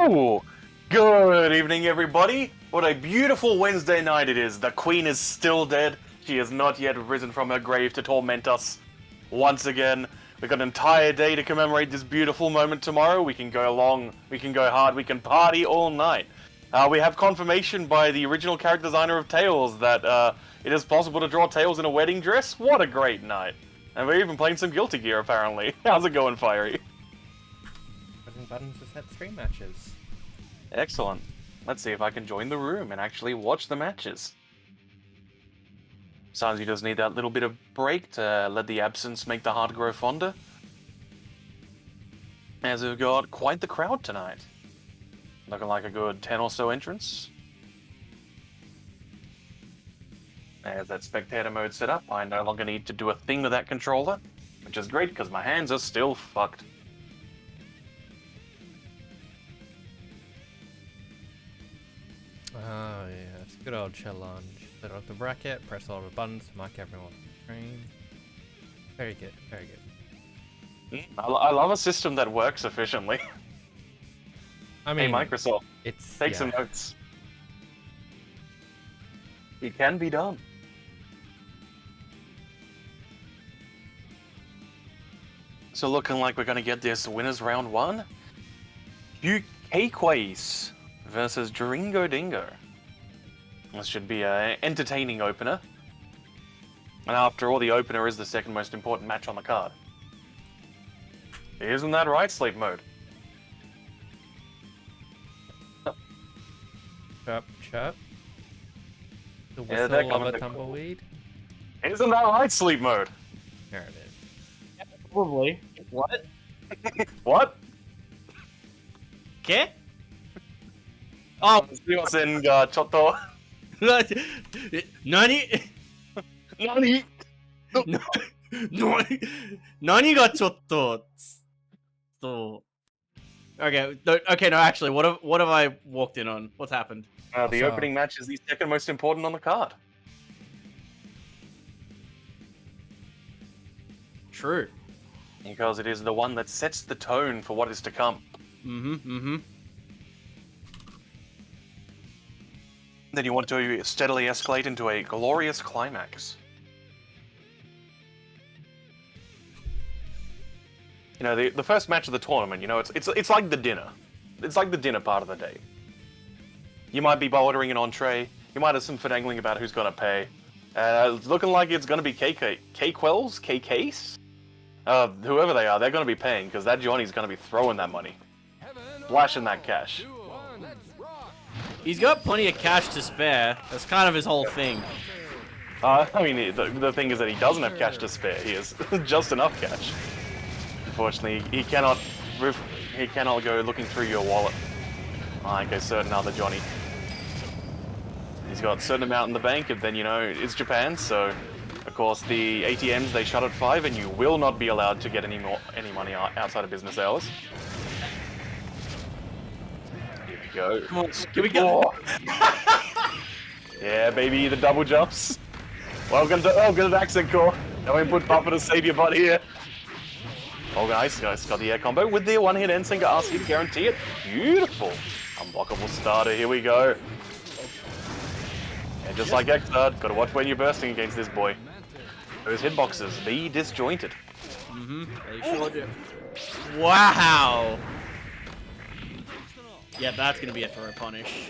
Ooh, good evening, everybody. What a beautiful Wednesday night it is. The Queen is still dead. She has not yet risen from her grave to torment us once again. We've got an entire day to commemorate this beautiful moment tomorrow. We can go long, we can go hard, we can party all night. We have confirmation by the original character designer of Tails that it is possible to draw Tails in a wedding dress. What a great night. And we're even playing some Guilty Gear, apparently. How's it going, Fiery? Pressing buttons to set stream matches. Excellent. Let's see if I can join the room and actually watch the matches. Sometimes you just need that little bit of break to let the absence make the heart grow fonder. As we've got quite the crowd tonight. Looking like a good 10 or so entrants. As that spectator mode set up, I no longer need to do a thing with that controller, which is great because my hands are still fucked. Oh yeah, it's a good old challenge. Set up the bracket, press all the buttons to mark everyone on the screen. Very good, very good. I love a system that works efficiently. I mean, hey Microsoft, take some yeah. notes. It can be done. So looking like we're going to get this winners round one. UKQuays versus Dringo Dingo. This should be an entertaining opener. And after all, the opener is the second most important match on the card. Isn't that right, Sleep Mode? Chirp, chirp. The Yeah, whistle of a tumbleweed. Isn't that right, Sleep Mode? There it is. Probably. What? What? ¿Qué? Oh, Senga Choto. Nani? Nani? Nani ga chotto. So. Okay, no, actually, what have I walked in on? What's happened? The opening match is the second most important on the card. True. Because it is the one that sets the tone for what is to come. Then you want to steadily escalate into a glorious climax. You know, the first match of the tournament, you know, it's like the dinner. It's like the dinner part of the day. You might be ordering an entree, you might have some finagling about who's gonna pay. It's looking like it's gonna be K-Quells? KKs? Whoever they are, they're gonna be paying, because that Johnny's gonna be throwing that money. Flashing that cash. He's got plenty of cash to spare. That's kind of his whole thing. I mean, the thing is that he doesn't have cash to spare. He has just enough cash. Unfortunately, he cannot go looking through your wallet like a certain other Johnny. He's got a certain amount in the bank, and then, you know, it's Japan, so of course the ATMs, they shut at 5, and you will not be allowed to get any money outside of business hours. Here we go. Come on, can we go? Yeah, baby, the double jumps. Welcome to Accent Core. No input buffer to save your butt here. Oh, guys, got the air combo with the one-hit Ensinger RC to guarantee it. Beautiful. Unblockable starter, here we go. And just like Xrd, gotta watch when you're bursting against this boy. Those hitboxes, be disjointed. They sure do. Wow! Yeah, that's gonna be a throw punish.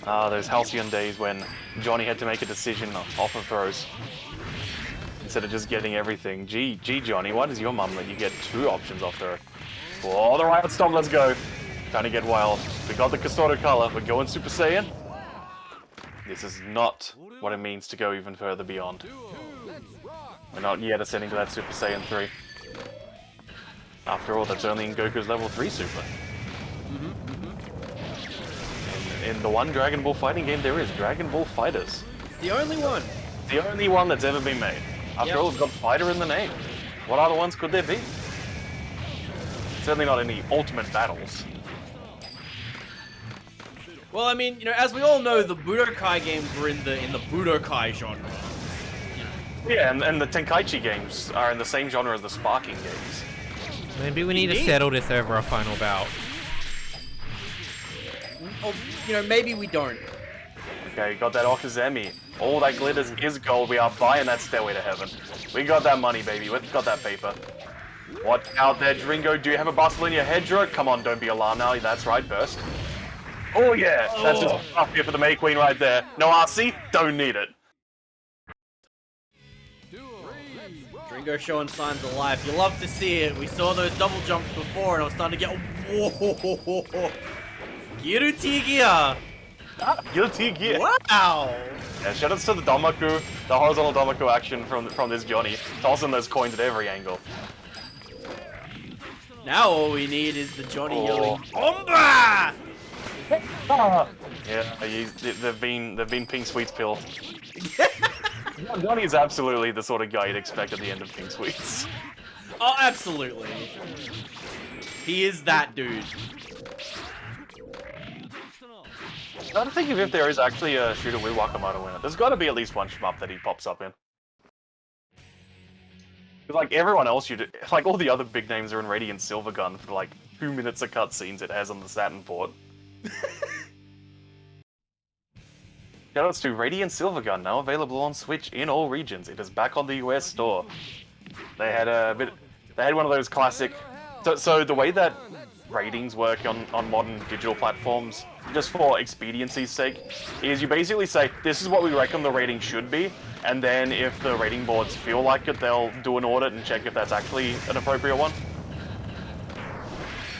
Those halcyon days when Johnny had to make a decision off of throws. Instead of just getting everything. Gee, Johnny, why does your mum let you get 2 options off throw? Oh, the riot stomp, let's go. Trying to get wild. We got the Custodial color, we're going Super Saiyan. This is not what it means to go even further beyond. We're not yet ascending to that Super Saiyan 3. After all, that's only in Goku's level 3 Super. In the one Dragon Ball fighting game there is, Dragon Ball Fighters. It's the only one. The only one that's ever been made. After all, it's got fighter in the name. What other ones could there be? Certainly not any ultimate battles. Well, I mean, you know, as we all know, the Budokai games were in the Budokai genre. Yeah, and the Tenkaichi games are in the same genre as the Sparking games. Maybe we need to settle this over a final bout. or you know, maybe we don't. Okay, got that Okazemi. All that glitters is gold. We are buying that Stairway to Heaven. We got that money, baby. We've got that paper. What out there, Dringo? Do you have a bustle in your head, Drew? Come on, don't be alarmed now. That's right, burst. Oh yeah, that's just up here for the May Queen right there. No RC? Don't need it. Dringo showing signs of life. You love to see it. We saw those double jumps before, and I was starting to get whoa. Guilty gear. Guilty gear. Wow. Yeah, shout outs to the Domaku, the horizontal Domaku action from this Johnny. Tossing those coins at every angle. Now all we need is the Johnny yelling Bomba! Yeah, they've been Pink Sweets pilled. Johnny is absolutely the sort of guy you'd expect at the end of Pink Sweets. Oh, absolutely. He is that dude. I don't think if there is actually a shooter with Wakamoto in it, there's got to be at least one shmup that he pops up in. Like everyone else, like all the other big names are in Radiant Silvergun for like 2 minutes of cutscenes it has on the Saturn port. Shoutouts to Radiant Silvergun, now available on Switch in all regions. It is back on the US store. They had one of those classic. So the way that ratings work on modern digital platforms, just for expediency's sake, is you basically say, this is what we reckon the rating should be, and then if the rating boards feel like it, they'll do an audit and check if that's actually an appropriate one.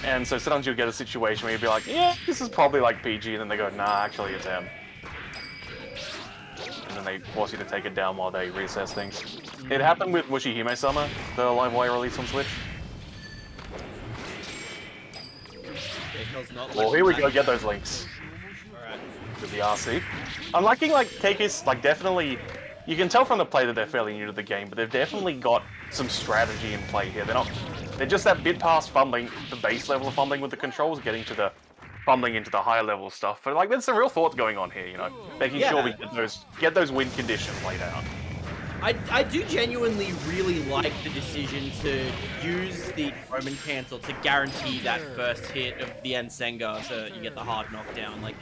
And so sometimes you'll get a situation where you'll be like, yeah, this is probably like PG, and then they go, nah, actually it's M. And then they force you to take it down while they reassess things. It happened with Mushihime-sama, the live wire release on Switch. Well, here we go, get those links. Alright. With the RC. I'm liking, like, Keikis, like, definitely... You can tell from the play that they're fairly new to the game, but they've definitely got some strategy in play here. They're just that bit past fumbling, the base level of fumbling with the controls, getting to the fumbling into the higher level stuff. But, like, there's some real thought going on here, you know? Making sure we get those win conditions laid out. I do genuinely really like the decision to use the Roman cancel to guarantee that first hit of the Ensenga so that you get the hard knockdown. Like,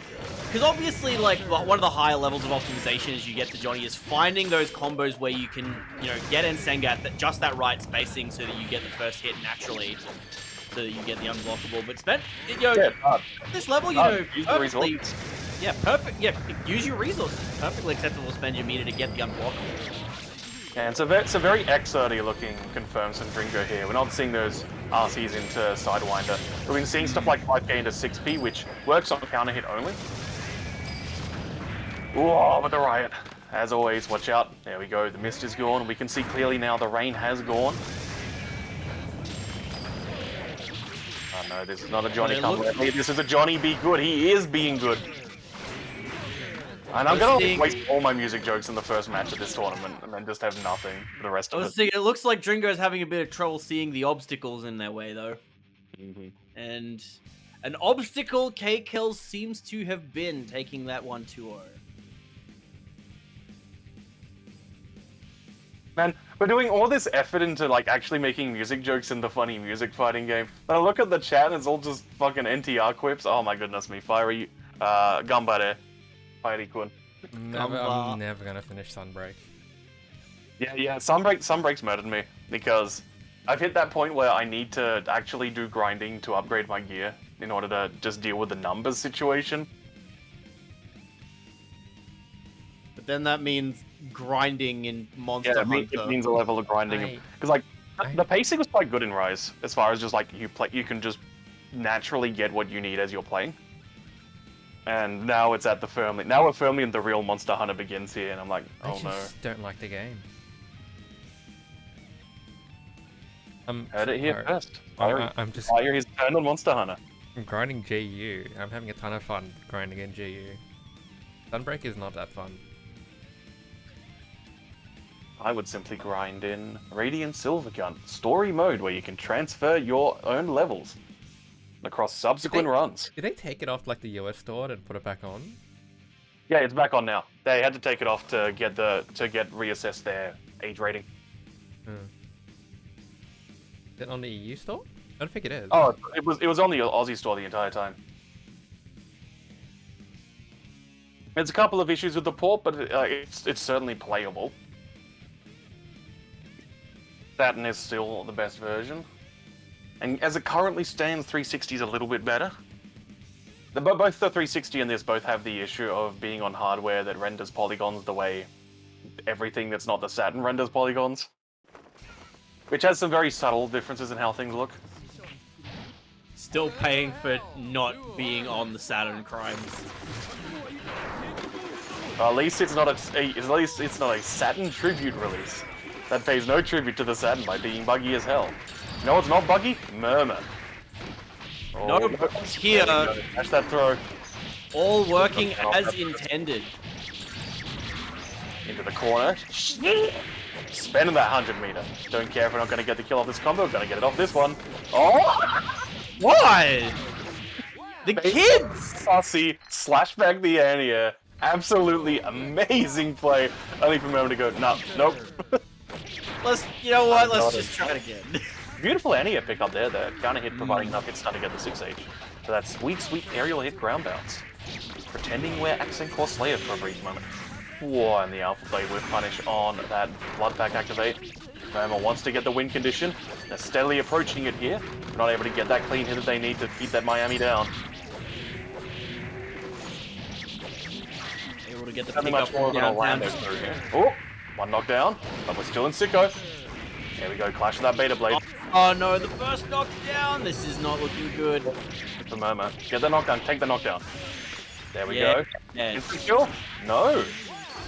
because obviously, like, one of the higher levels of optimization as you get to Johnny is finding those combos where you can, you know, get Ensenga at just that right spacing so that you get the first hit naturally, so that you get the unblockable. But you know, at this level, you know, perfectly, use your resources. Perfectly acceptable to spend your meter to get the unblockable. And it's a very X-erty looking confirmed Sandringo here. We're not seeing those RCs into Sidewinder. We've been seeing stuff like 5k into 6p, which works on counter hit only. Whoa, with the riot. As always, watch out. There we go, the mist is gone. We can see clearly now the rain has gone. Oh no, this is not a Johnny come let me. This is a Johnny be good. He is being good. And I'm gonna waste all my music jokes in the first match of this tournament, and then just have nothing for the rest of it. Thinking, it looks like Dringo's having a bit of trouble seeing the obstacles in their way, though. And an obstacle K-Kills seems to have been taking that 1-2-0. Man, we're doing all this effort into, like, actually making music jokes in the funny music fighting game. But I look at the chat and it's all just fucking NTR quips. Oh my goodness me. Fiery, Gambare. Fiery-kun. I'm never gonna finish Sunbreak. Yeah, Sunbreak's murdered me, because I've hit that point where I need to actually do grinding to upgrade my gear in order to just deal with the numbers situation. But then that means grinding in Monster Hunter. It means a level of grinding. Because, like, the pacing was quite good in Rise, as far as just, like, you can just naturally get what you need as you're playing. And now it's at the firmly. Now we're firmly in the real Monster Hunter begins here, and I'm like, oh no. I just don't like the game. Heard it here first. I'm just. Fire his turn on Monster Hunter. I'm grinding GU. I'm having a ton of fun grinding in GU. Sunbreak is not that fun. I would simply grind in Radiant Silvergun story mode, where you can transfer your own levels across subsequent runs. Did they take it off like the US store and put it back on? Yeah, it's back on now. They had to take it off to get reassess their age rating. Is it on the EU store? I don't think it is. Oh, it was on the Aussie store the entire time. There's a couple of issues with the port, but it's certainly playable. Saturn is still the best version. And as it currently stands, 360 is a little bit better. Both the 360 and this both have the issue of being on hardware that renders polygons the way everything that's not the Saturn renders polygons. Which has some very subtle differences in how things look. Still paying for not being on the Saturn crimes. At least it's not a Saturn tribute release. That pays no tribute to the Saturn by being buggy as hell. No, it's not buggy. Murmur. Oh, No bugs here. Catch that throw. All working as intended. Into the corner. Spending that 100 meter. Don't care if we're not going to get the kill off this combo. We're going to get it off this one. Oh! What? The kids! Fussy, slash back the Ania. Absolutely amazing play. Only for a moment to go, no, nope. You know what? Let's just try it again. Beautiful Ania pick up there. The counter hit providing enough hit stun to get the 6H. So that sweet, sweet aerial hit ground bounce. Pretending we're Accent Core Slayer for a brief moment. Whoa, and the Alpha Blade with punish on that Blood Pack activate. Murmur wants to get the win condition. They're steadily approaching it here. Not able to get that clean hit that they need to keep that Miami down. Able to get the Nothing pick much up more of an from Orlando downtown. through here. Oh, one knockdown, but we're still in Sicko. There we go, clash with that Beta Blade. Oh no, the first knockdown! This is not looking good. For Murmur. Get the knockdown, take the knockdown. There we Yeah, go. yeah. Instant kill? No.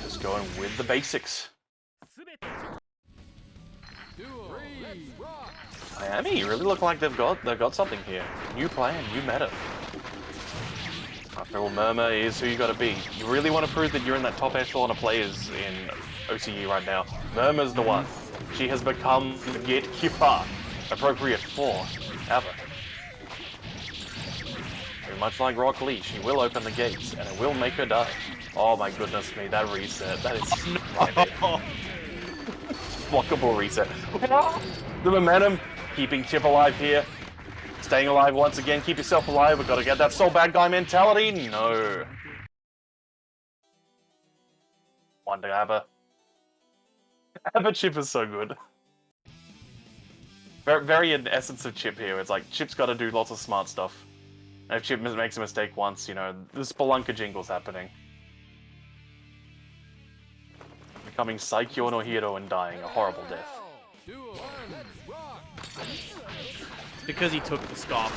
Just going with the basics. Miami really look like they've got something here. New plan, new meta. After all, Murmur is who you gotta be. You really want to prove that you're in that top echelon of players in OCE right now. Murmur's the one. She has become the gatekeeper. Appropriate for Ava. Very much like Rock Lee, she will open the gates, and it will make her die. Oh my goodness me, that reset. That is blockable reset. The momentum, keeping Chip alive here. Staying alive once again, keep yourself alive. We've got to get that soul bad guy mentality. No. One to Abba. Abba Chip is so good. Very in essence of Chip here. It's like, Chip's got to do lots of smart stuff. And if Chip makes a mistake once, you know, the Spelunker jingle's happening. Becoming Saikyo no Hero and dying a horrible death. It's because he took the scarf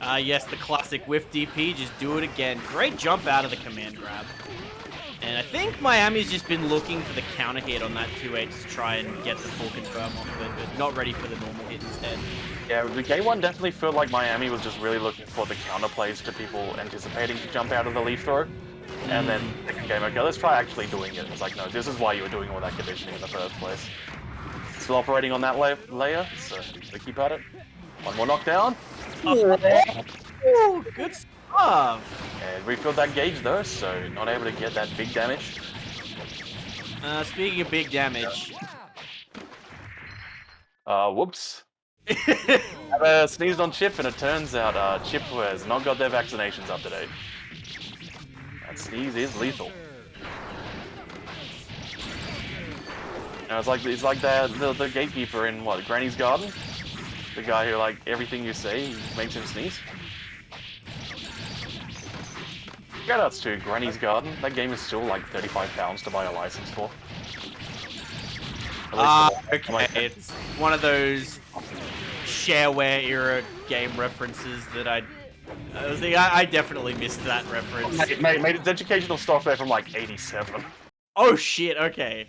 off. Yes, the classic whiff DP, just do it again. Great jump out of the command grab. And I think Miami's just been looking for the counter hit on that 2H to try and get the full confirm off of it, but not ready for the normal hit instead. Yeah, the game one definitely felt like Miami was just really looking for the counter plays to people anticipating to jump out of the leaf throw. And then second game, okay, let's try actually doing it. It's like, no, this is why you were doing all that conditioning in the first place. Still operating on that layer, so they keep at it. One more knockdown. Oh, good stuff. And refilled that gauge though, so not able to get that big damage. Speaking of big damage. Whoops. Sneezed on Chip, and it turns out Chip has not got their vaccinations up to date. That sneeze is lethal. Now it's like the gatekeeper in what, Granny's Garden? The guy who, like, everything you say makes him sneeze. Shoutouts to Granny's Garden. That game is still like £35 to buy a license for. Okay, it's one of those shareware era game references that I definitely missed that reference. Mate, it's educational software from like '87. Oh shit, okay.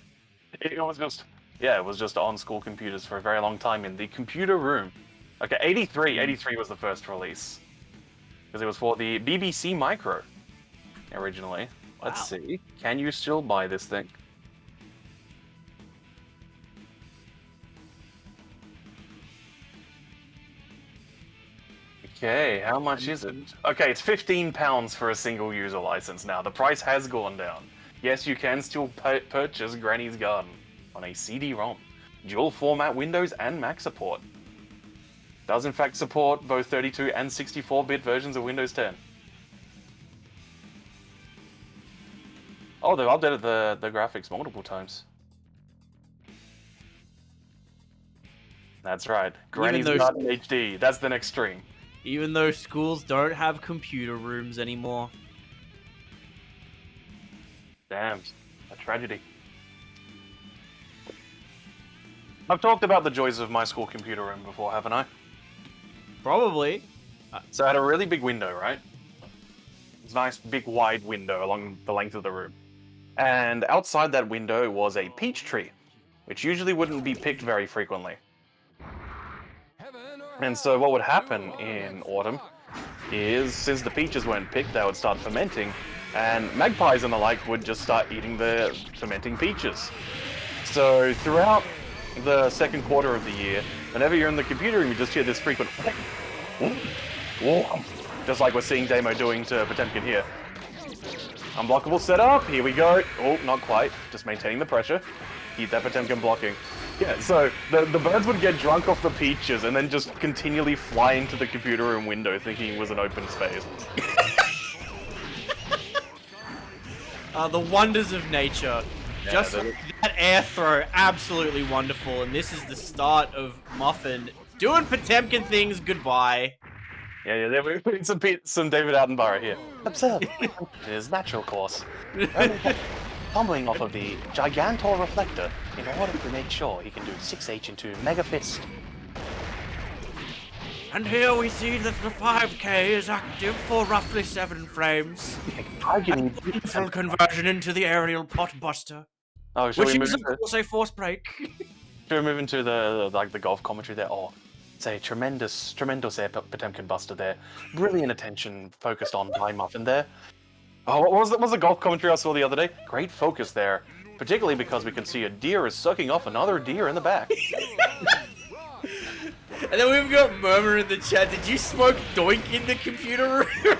It was just, yeah, it was just on school computers for a very long time in the computer room. Okay, 83 was the first release. Because it was for the BBC Micro, originally. Let's see, can you still buy this thing? Okay, how much is it? Okay, it's £15 for a single user license now. The price has gone down. Yes, you can still purchase Granny's Garden on a CD-ROM. Dual format Windows and Mac support. Does in fact support both 32 and 64-bit versions of Windows 10. Oh, they've updated the graphics multiple times. That's right. Granny's though- Garden HD. That's the next stream. Even though schools don't have computer rooms anymore. Damn, a tragedy. I've talked about the joys of my school computer room before, haven't I? Probably. So I had a really big window, right? It's a nice, big, wide window along the length of the room. And outside that window was a peach tree, which usually wouldn't be picked very frequently. And so what would happen in autumn is, since the peaches weren't picked, they would start fermenting, and magpies and the like would just start eating the fermenting peaches. So throughout the second quarter of the year, whenever you're in the computer room, you just hear this frequent just like we're seeing Damo doing to Potemkin here. Unblockable setup, here we go. Oh, not quite, just maintaining the pressure. Keep that Potemkin blocking. Yeah, so the birds would get drunk off the peaches and then just continually fly into the computer room window thinking it was an open space. The wonders of nature. Yeah, Just that air throw, absolutely wonderful. And this is the start of Muffin doing Potemkin things goodbye. Yeah, we put some David Attenborough here. Observe his natural course. Tumbling off of the Gigantor Reflector in order to make sure he can do 6H into Mega Fist. And here we see that the 5K is active for roughly 7 frames. Full conversion into the aerial pot buster. Oh, should Which we move is of into, course a force break. should we move into the golf commentary there? Oh, it's a tremendous air Potemkin buster there. Brilliant attention focused on by Muffin there. Oh, what was the golf commentary I saw the other day? Great focus there, particularly because we can see a deer is sucking off another deer in the back. And then we've got Murmur in the chat. Did you smoke doink in the computer room?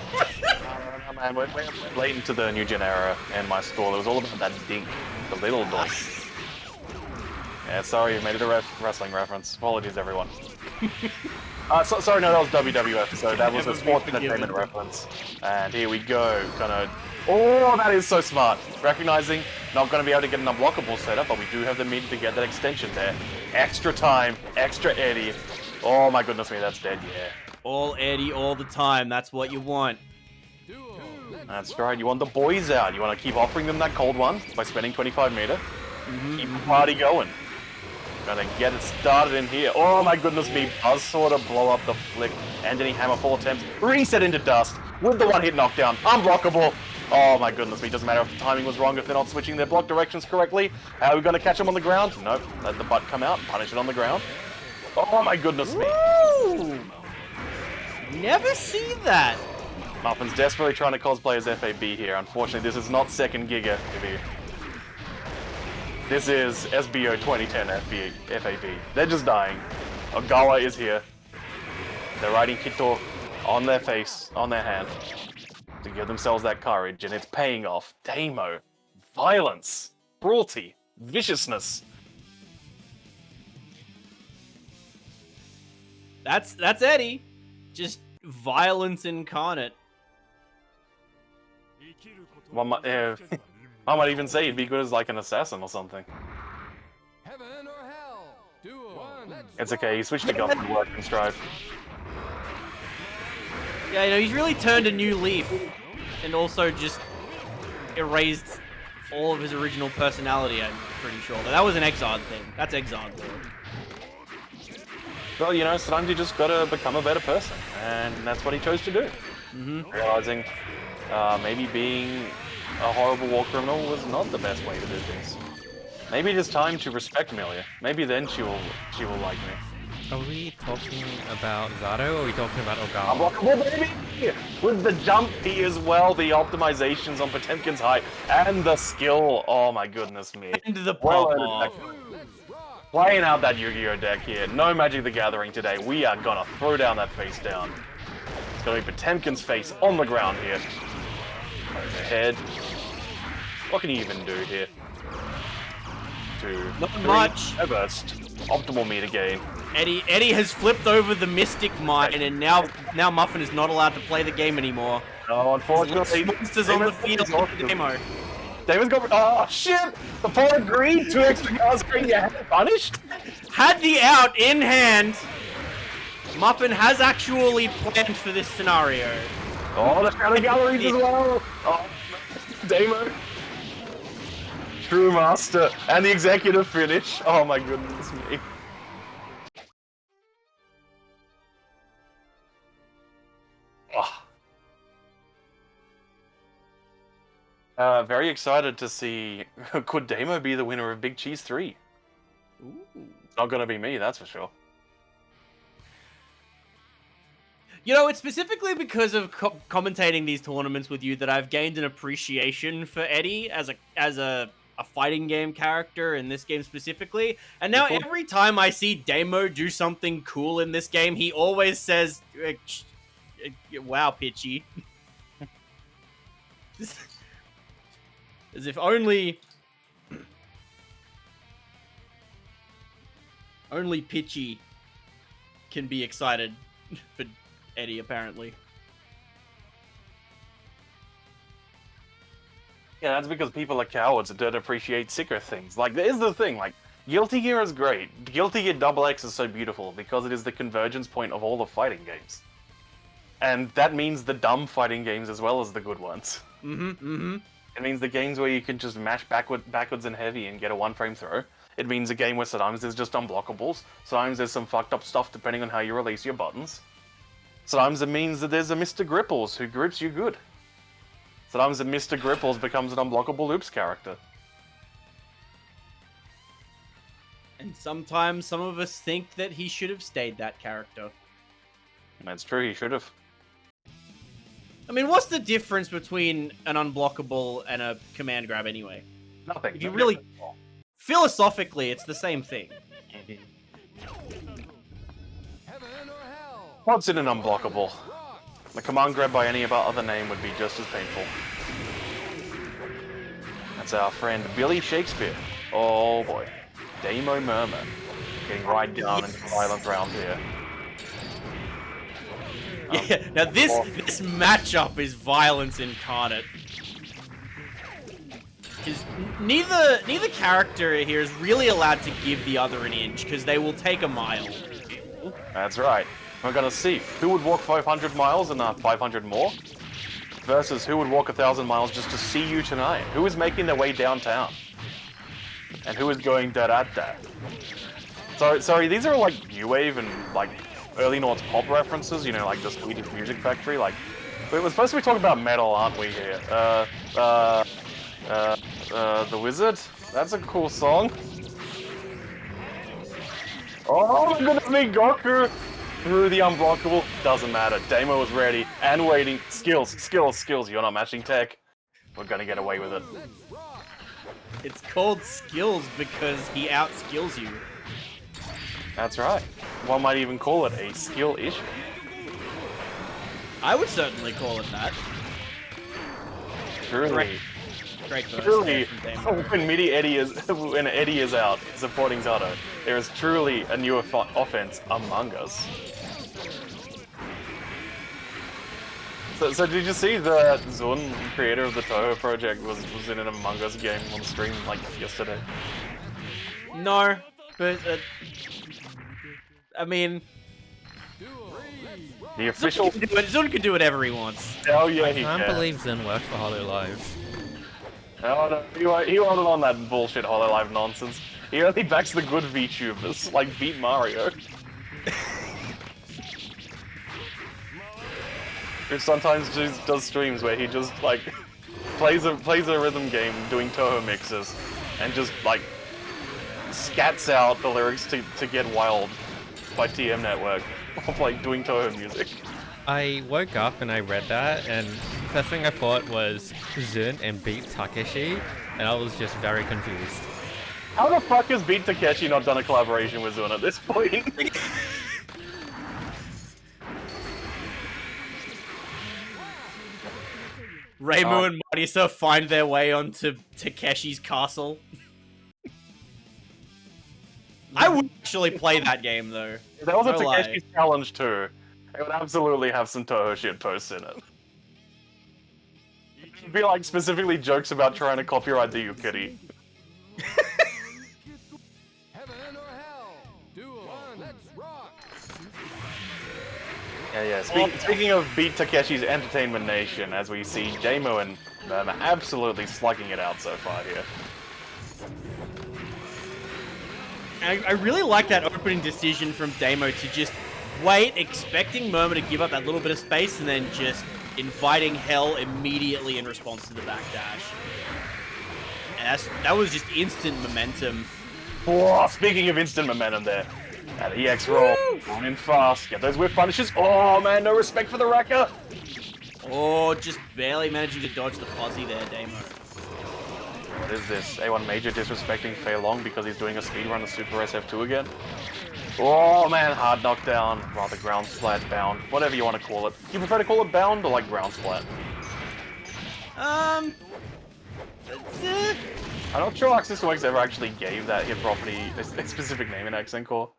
Oh, man, we're late into the new gen era and my school. It was all about that dink, the little doink. Yeah, sorry, you made it a wrestling reference. Apologies, everyone. Sorry, no, that was WWF, so that was a sports entertainment reference. And here we go, oh, that is so smart. Recognizing not going to be able to get an unblockable setup, but we do have the means to get that extension there. Extra time, extra Eddie. Oh my goodness me, that's dead, yeah. All Eddie, all the time. That's what you want. That's right, you want the boys out. You want to keep offering them that cold one by spending 25 meter. Keep the party going. Gonna get it started in here. Oh my goodness me, Buzzsaw to blow up the flick. Ending hammer 4 attempts. Reset into dust with the one hit knockdown. Unblockable. Oh my goodness me, doesn't matter if the timing was wrong, if they're not switching their block directions correctly. How are we gonna catch him on the ground? Nope, let the butt come out and punish it on the ground. Oh my goodness me. Woo! Never seen that. Muffin's desperately trying to cosplay as FAB here. Unfortunately, this is not second Giga FAB. This is SBO 2010 FAB. They're just dying. Ogawa is here. They're riding Kito on their face, on their hand, to give themselves that courage, and it's paying off. Damo, violence, cruelty, viciousness. That's Eddie. Just violence incarnate. I might even say he'd be good as like an assassin or something. It's okay, he switched to Government work and Strive. Yeah, you know, he's really turned a new leaf. And also just erased all of his original personality, I'm pretty sure. But that was an Exiled thing. That's Exiled. Well, you know, sometimes you just gotta become a better person, and that's what he chose to do. Realizing maybe being a horrible war criminal was not the best way to do things. Maybe it is time to respect Melia. Maybe then she will like me. Are we talking about Zato or are we talking about Ogawa? Unblockable, baby! With the jump P as well, the optimizations on Potemkin's height, and the skill. Oh my goodness me. And the pop-off. Playing out that Yu-Gi-Oh deck here. No Magic the Gathering today. We are gonna throw down that face down. It's gonna be Potemkin's face on the ground here. Overhead. What can you even do here? 2, Not 3, much. a burst. Optimal meter gain. Eddie has flipped over the Mystic Mine, and now Muffin is not allowed to play the game anymore. No, unfortunately. Monsters on the field with the demo. Damon's got. Oh shit! The poor agreed. 2 extra cars being punished. Had the out in hand. Muffin has actually planned for this scenario. Oh, the shadow galleries as well. Oh, Damo. True master and the executive finish. Oh my goodness me. Oh. Very excited to see. Could Damo be the winner of Big Cheese 3? Ooh. It's not gonna be me, that's for sure. You know, it's specifically because of commentating these tournaments with you that I've gained an appreciation for Eddie as a fighting game character in this game specifically. And now every time I see Damo do something cool in this game, he always says, "Wow, Pitchy." As if only Pitchy can be excited for Eddie, apparently. Yeah, that's because people are cowards and don't appreciate sicker things. Like, there's the thing, like, Guilty Gear is great. Guilty Gear XX is so beautiful because it is the convergence point of all the fighting games. And that means the dumb fighting games as well as the good ones. It means the games where you can just mash backwards and heavy and get a one-frame throw. It means a game where sometimes there's just unblockables, sometimes there's some fucked up stuff depending on how you release your buttons. Sometimes it means that there's a Mr. Gripples who grips you good. Sometimes that Mr. Gripples becomes an unblockable loops character. And sometimes some of us think that he should have stayed that character. That's true, he should have. I mean, what's the difference between an unblockable and a command grab anyway? Nothing. If you really... Philosophically, it's the same thing. What's in an unblockable? The command grab by any other name would be just as painful. That's our friend Billy Shakespeare. Oh boy. Damo Murmur. Getting right down into violent round here. Yeah, now this matchup is violence incarnate. Because neither character here is really allowed to give the other an inch, because they will take a mile. That's right. We're gonna see who would walk 500 miles and 500 more, versus who would walk 1,000 miles just to see you tonight. Who is making their way downtown, and who is going da-da-da. Sorry, these are like new wave and like early noughts pop references. You know, like the Swedish Music Factory. Like, we're supposed to be talking about metal, aren't we? Here, The Wizard. That's a cool song. Oh my goodness me, Goku! Through the unblockable, doesn't matter. Damo was ready and waiting. Skills. You're not matching tech. We're gonna get away with it. It's called skills because he outskills you. That's right. One might even call it a skill issue. I would certainly call it that. Truly. Great burst Truly, from when Eddie is out supporting Zato, there is truly a new offense among us. So did you see that Zun, creator of the Toho project, was in an Among Us game on stream like yesterday? No, but I mean, The official. Zun can do whatever he wants. Oh yeah, I he can't can. believe Zen worked for HoloLive. Oh no, he wasn't on that bullshit HoloLive nonsense. He only backs the good VTubers, like Beat Mario. Who sometimes just does streams where he just like plays a rhythm game doing Toho mixes and just like scats out the lyrics to Get Wild by TM Network of like doing Toho music. I woke up and I read that, and first thing I thought was Zun and Beat Takeshi, and I was just very confused. How the fuck has Beat Takeshi not done a collaboration with Zun at this point? Reimu and Marisa find their way onto Takeshi's castle. I would actually play that game though. That was a No lie. Takeshi's challenge too. It would absolutely have some Toho shit posts in it. It'd be like specifically jokes about trying to copyright the Ukiri. Yeah. Speaking of Beat Takeshi's Entertainment Nation, as we see Damo and them absolutely slugging it out so far here. I really like that opening decision from Damo to just wait, expecting Murmur to give up that little bit of space, and then just inviting hell immediately in response to the backdash. And that was just instant momentum. Oh, speaking of instant momentum there. That EX roll, going in fast, get those whiff punishes. Oh man, no respect for the Racker. Oh, just barely managing to dodge the fuzzy there, Damo. What is this? A1 Major disrespecting Fei Long because he's doing a speedrun of Super SF2 again? Oh man, hard knockdown, rather ground splat, bound, whatever you want to call it. Do you prefer to call it bound or like ground splat? I'm not sure Axis Works ever actually gave that hit property a specific name in Accent Core.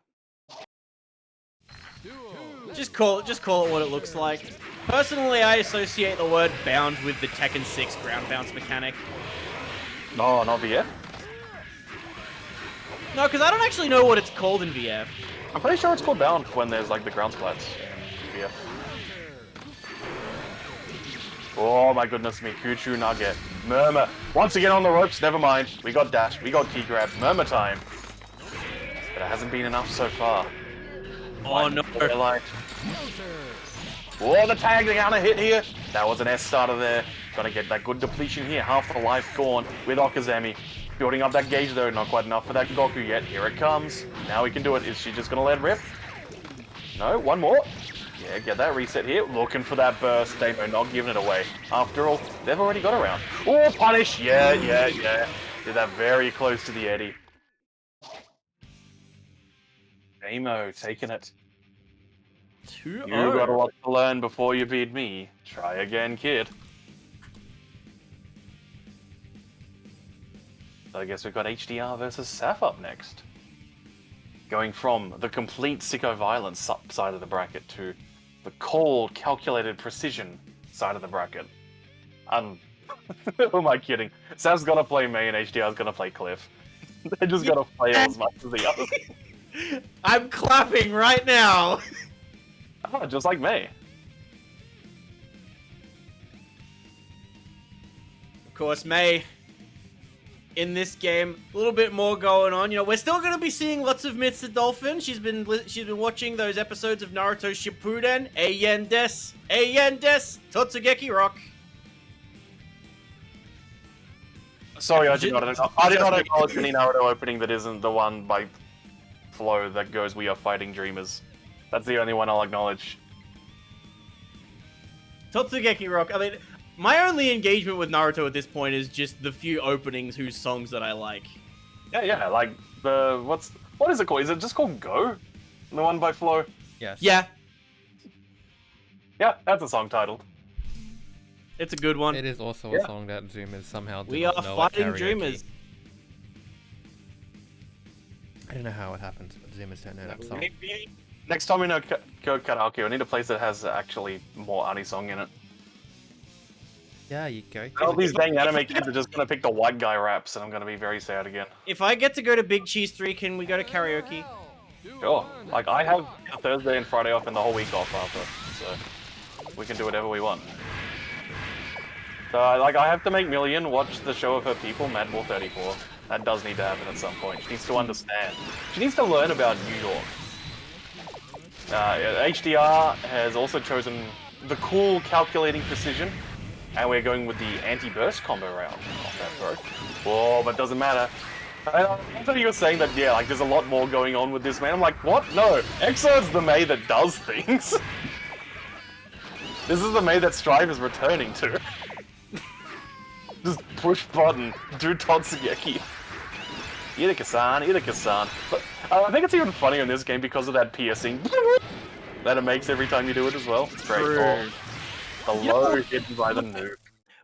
Just call it what it looks like. Personally, I associate the word bound with the Tekken 6 ground bounce mechanic. No, not VF? No, because I don't actually know what it's called in VF. I'm pretty sure it's called bound when there's like the ground splats in VF. Oh my goodness me, Kuchu Nugget. Murmur. Once again on the ropes, never mind. We got dash, we got key grab, Murmur time. But it hasn't been enough so far. Oh no. Oh, the tag, they're gonna hit here. That was an S starter there. Gotta get that good depletion here. Half the life gone with Okazemi. Building up that gauge though, not quite enough for that Goku yet. Here it comes. Now we can do it. Is she just gonna let it rip? No, one more. Yeah, get that reset here. Looking for that burst. Damo not giving it away. After all, they've already got around. Oh, punish. Yeah. Did that very close to the Eddie. Damo taking it. 2-0. You got a lot to learn before you beat me. Try again, kid. So I guess we've got HDR versus Saf up next. Going from the complete sicko violence side of the bracket to the cold, calculated precision side of the bracket. Who am I kidding? Saf's gonna play me and HDR's gonna play Cliff. They're just gonna fail as much as the others. I'm clapping right now. Oh, just like me. Of course, May. In this game, a little bit more going on. You know, we're still going to be seeing lots of Myths the Dolphin. She's been watching those episodes of Naruto Shippuden. Ayen des, Totsugeki Rock. Sorry, I did not acknowledge any Naruto opening that isn't the one by Flow that goes, "We are fighting dreamers." That's the only one I'll acknowledge. Totsugeki Rock. I mean, my only engagement with Naruto at this point is just the few openings whose songs that I like. Yeah, like the what is it called? Is it just called Go? The one by Flow? Yes. Yeah. Yeah, that's a song titled. It's a good one. It is also a song that Zoomers somehow did We not are know fighting at karaoke. dreamers. I don't know how it happens, but Zoomers don't know that song. Next time we go karaoke, we need a place that has actually more Ani song in it. Yeah, you go. All these dang anime kids are just gonna pick the white guy raps, and I'm gonna be very sad again. If I get to go to Big Cheese 3, can we go to karaoke? Sure. Like, I have Thursday and Friday off and the whole week off after, so we can do whatever we want. So, like, I have to make Million watch the show of her people, Mad Bull 34. That does need to happen at some point. She needs to understand. She needs to learn about New York. HDR has also chosen the cool calculating precision, and we're going with the anti-burst combo round off that throw. Oh, but doesn't matter. I thought you were saying that, yeah, like, there's a lot more going on with this man. I'm like, what? No, EXO's the May that does things. This is the May that Strive is returning to. Just push button, do Totsugeki. Ida-Kasan. But I think it's even funnier in this game because of that piercing that it makes every time you do it as well. It's great. Oh, the low hidden by the nuke.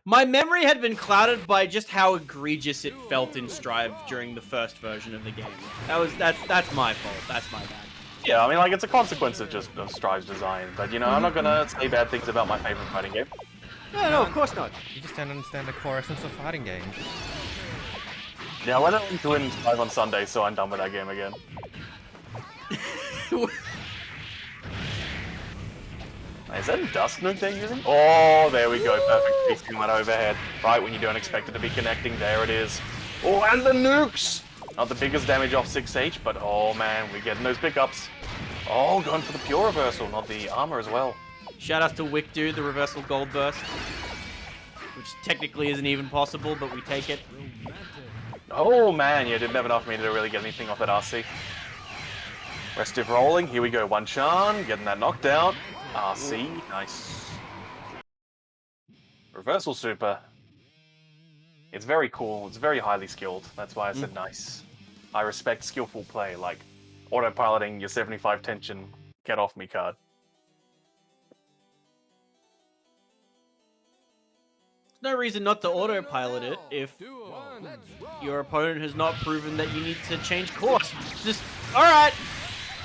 My memory had been clouded by just how egregious it felt in Strive during the first version of the game. That's my fault. That's my bad. Yeah, I mean, like, it's a consequence of Strive's design. But, you know, I'm not gonna say bad things about my favorite fighting game. Yeah, no, of course not. You just don't understand the core essence of fighting games. Yeah, I went on to win 5 on Sunday, so I'm done with that game again. Is that a dust nuke they're using? Oh, there we go. Perfect picking that overhead. Right when you don't expect it to be connecting, there it is. Oh, and the nukes! Not the biggest damage off 6H, but oh man, we're getting those pickups. Oh, going for the pure reversal, not the armor as well. Shout out to Wick Dude, the reversal gold burst. Which technically isn't even possible, but we take it. Oh man, yeah, didn't have enough meter to really get anything off that RC. Restive rolling, here we go, one Chan, getting that knockdown. RC, nice. Reversal super. It's very cool, it's very highly skilled, that's why I said nice. I respect skillful play, like autopiloting your 75 tension, get off me card. There's no reason not to autopilot it if your opponent has not proven that you need to change course. Just, alright,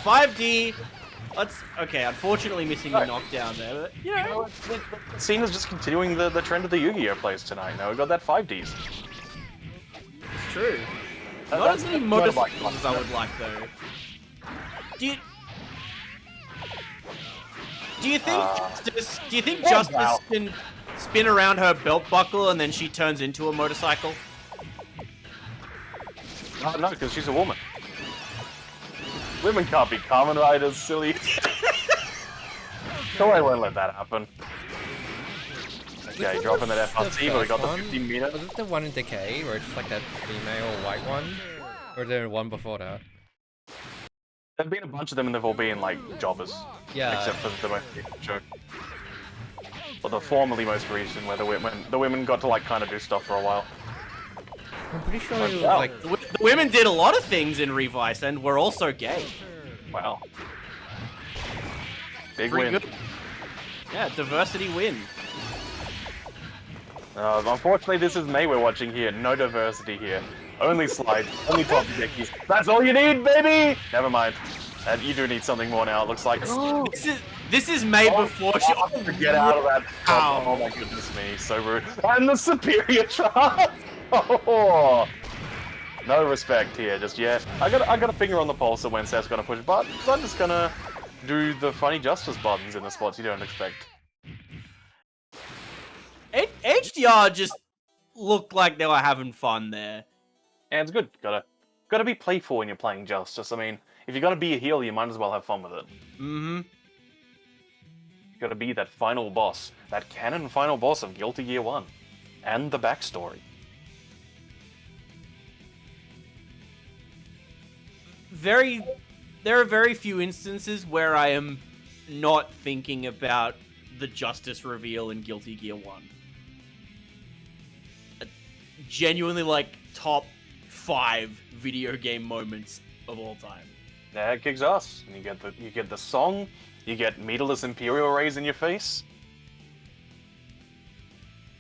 5D. Okay, unfortunately missing the knockdown there, but, you know. Cena's just continuing the trend of the Yu-Gi-Oh plays tonight, we got that 5Ds. It's true. Not as many motorcycles as I would like, though. Do you think Justice can spin around her belt buckle and then she turns into a motorcycle? No, because she's a woman. Women can't be Kamen Riders, silly. So I won't let that happen. Okay, dropping that FRC, but we got the 15 meter. Was it the one in Decay, where it's just like that female white one? Or there one before that? There've been a bunch of them and they've all been like jobbers. Yeah. Except for the most recent show. Or the formerly most recent, where the women got to like kind of do stuff for a while. I'm pretty sure it was like... The women did a lot of things in Revice and were also gay. Wow. Big Pretty win. good. Yeah, diversity win. Unfortunately, this is May we're watching here. No diversity here. Only slides, only top deckies. That's all you need, baby! Never mind. And you do need something more now, it looks like. This is May before she... Get out of that. Oh my goodness me, so rude. And the superior trust! Oh, no respect here just yet. I got a finger on the pulse of when Seth's gonna push buttons. I'm just gonna do the funny justice buttons in the spots you don't expect. HDR just looked like they were having fun there. And it's good. Gotta be playful when you're playing Justice. I mean, if you're gonna be a heel, you might as well have fun with it. Mm-hmm. Gotta be that final boss, that canon final boss of Guilty Gear 1. And the backstory. There are very few instances where I am not thinking about the Justice reveal in Guilty Gear 1. Genuinely, like, top 5 video game moments of all time. Yeah, it kicks ass. And you get the song, you get meterless Imperial rays in your face.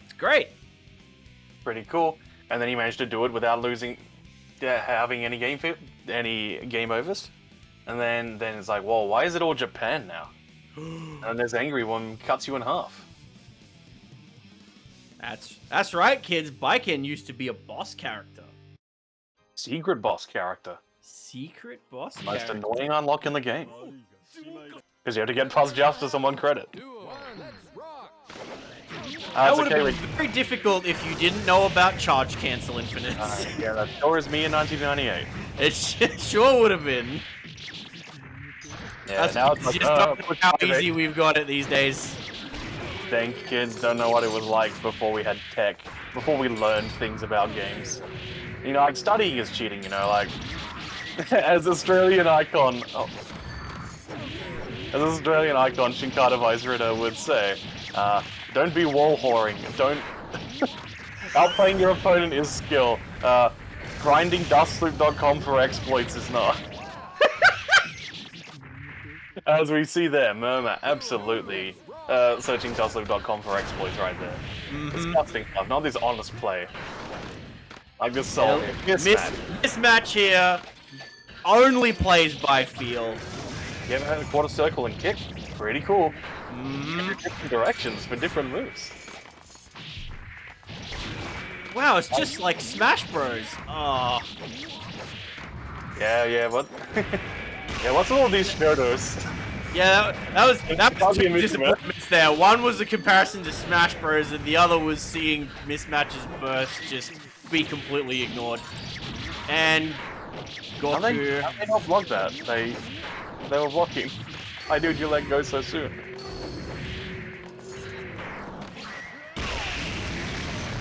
It's great. Pretty cool. And then you managed to do it without losing, having any game overs. And then it's like, whoa, why is it all Japan now? And this angry one cuts you in half. That's right, kids. Baiken used to be a boss character. Secret boss character. Secret boss Most character. annoying unlock in the game. Because you have to get past Justice on one credit. That would have been very difficult if you didn't know about charge cancel infinites. Yeah, that sure is me in 1998. It sure would have been. Yeah, now it's like, just not how easy we've got it these days. Dang kids don't know what it was like before we had tech, before we learned things about games. You know, like studying is cheating, you know, like, as Australian icon, Shinkata Vice Ritter would say, don't be wall whoring, don't, outplaying your opponent is skill, grinding dustloop.com for exploits is not. As we see there, Murmur, absolutely. Searching dustloop.com for exploits right there. Disgusting stuff, not this honest play. Like this soul. Mismatch here only plays by feel. You ever had a quarter circle and kick? Pretty cool. Different directions for different moves. Wow, it's just like Smash Bros. Oh. Yeah, what? Yeah, what's all these shadows? Yeah, that was Can't be a two mismatch. disappointments there. One was a comparison to Smash Bros, and the other was seeing mismatches burst just be completely ignored. And How they Goku. not block that? They were blocking. Why did you let go so soon?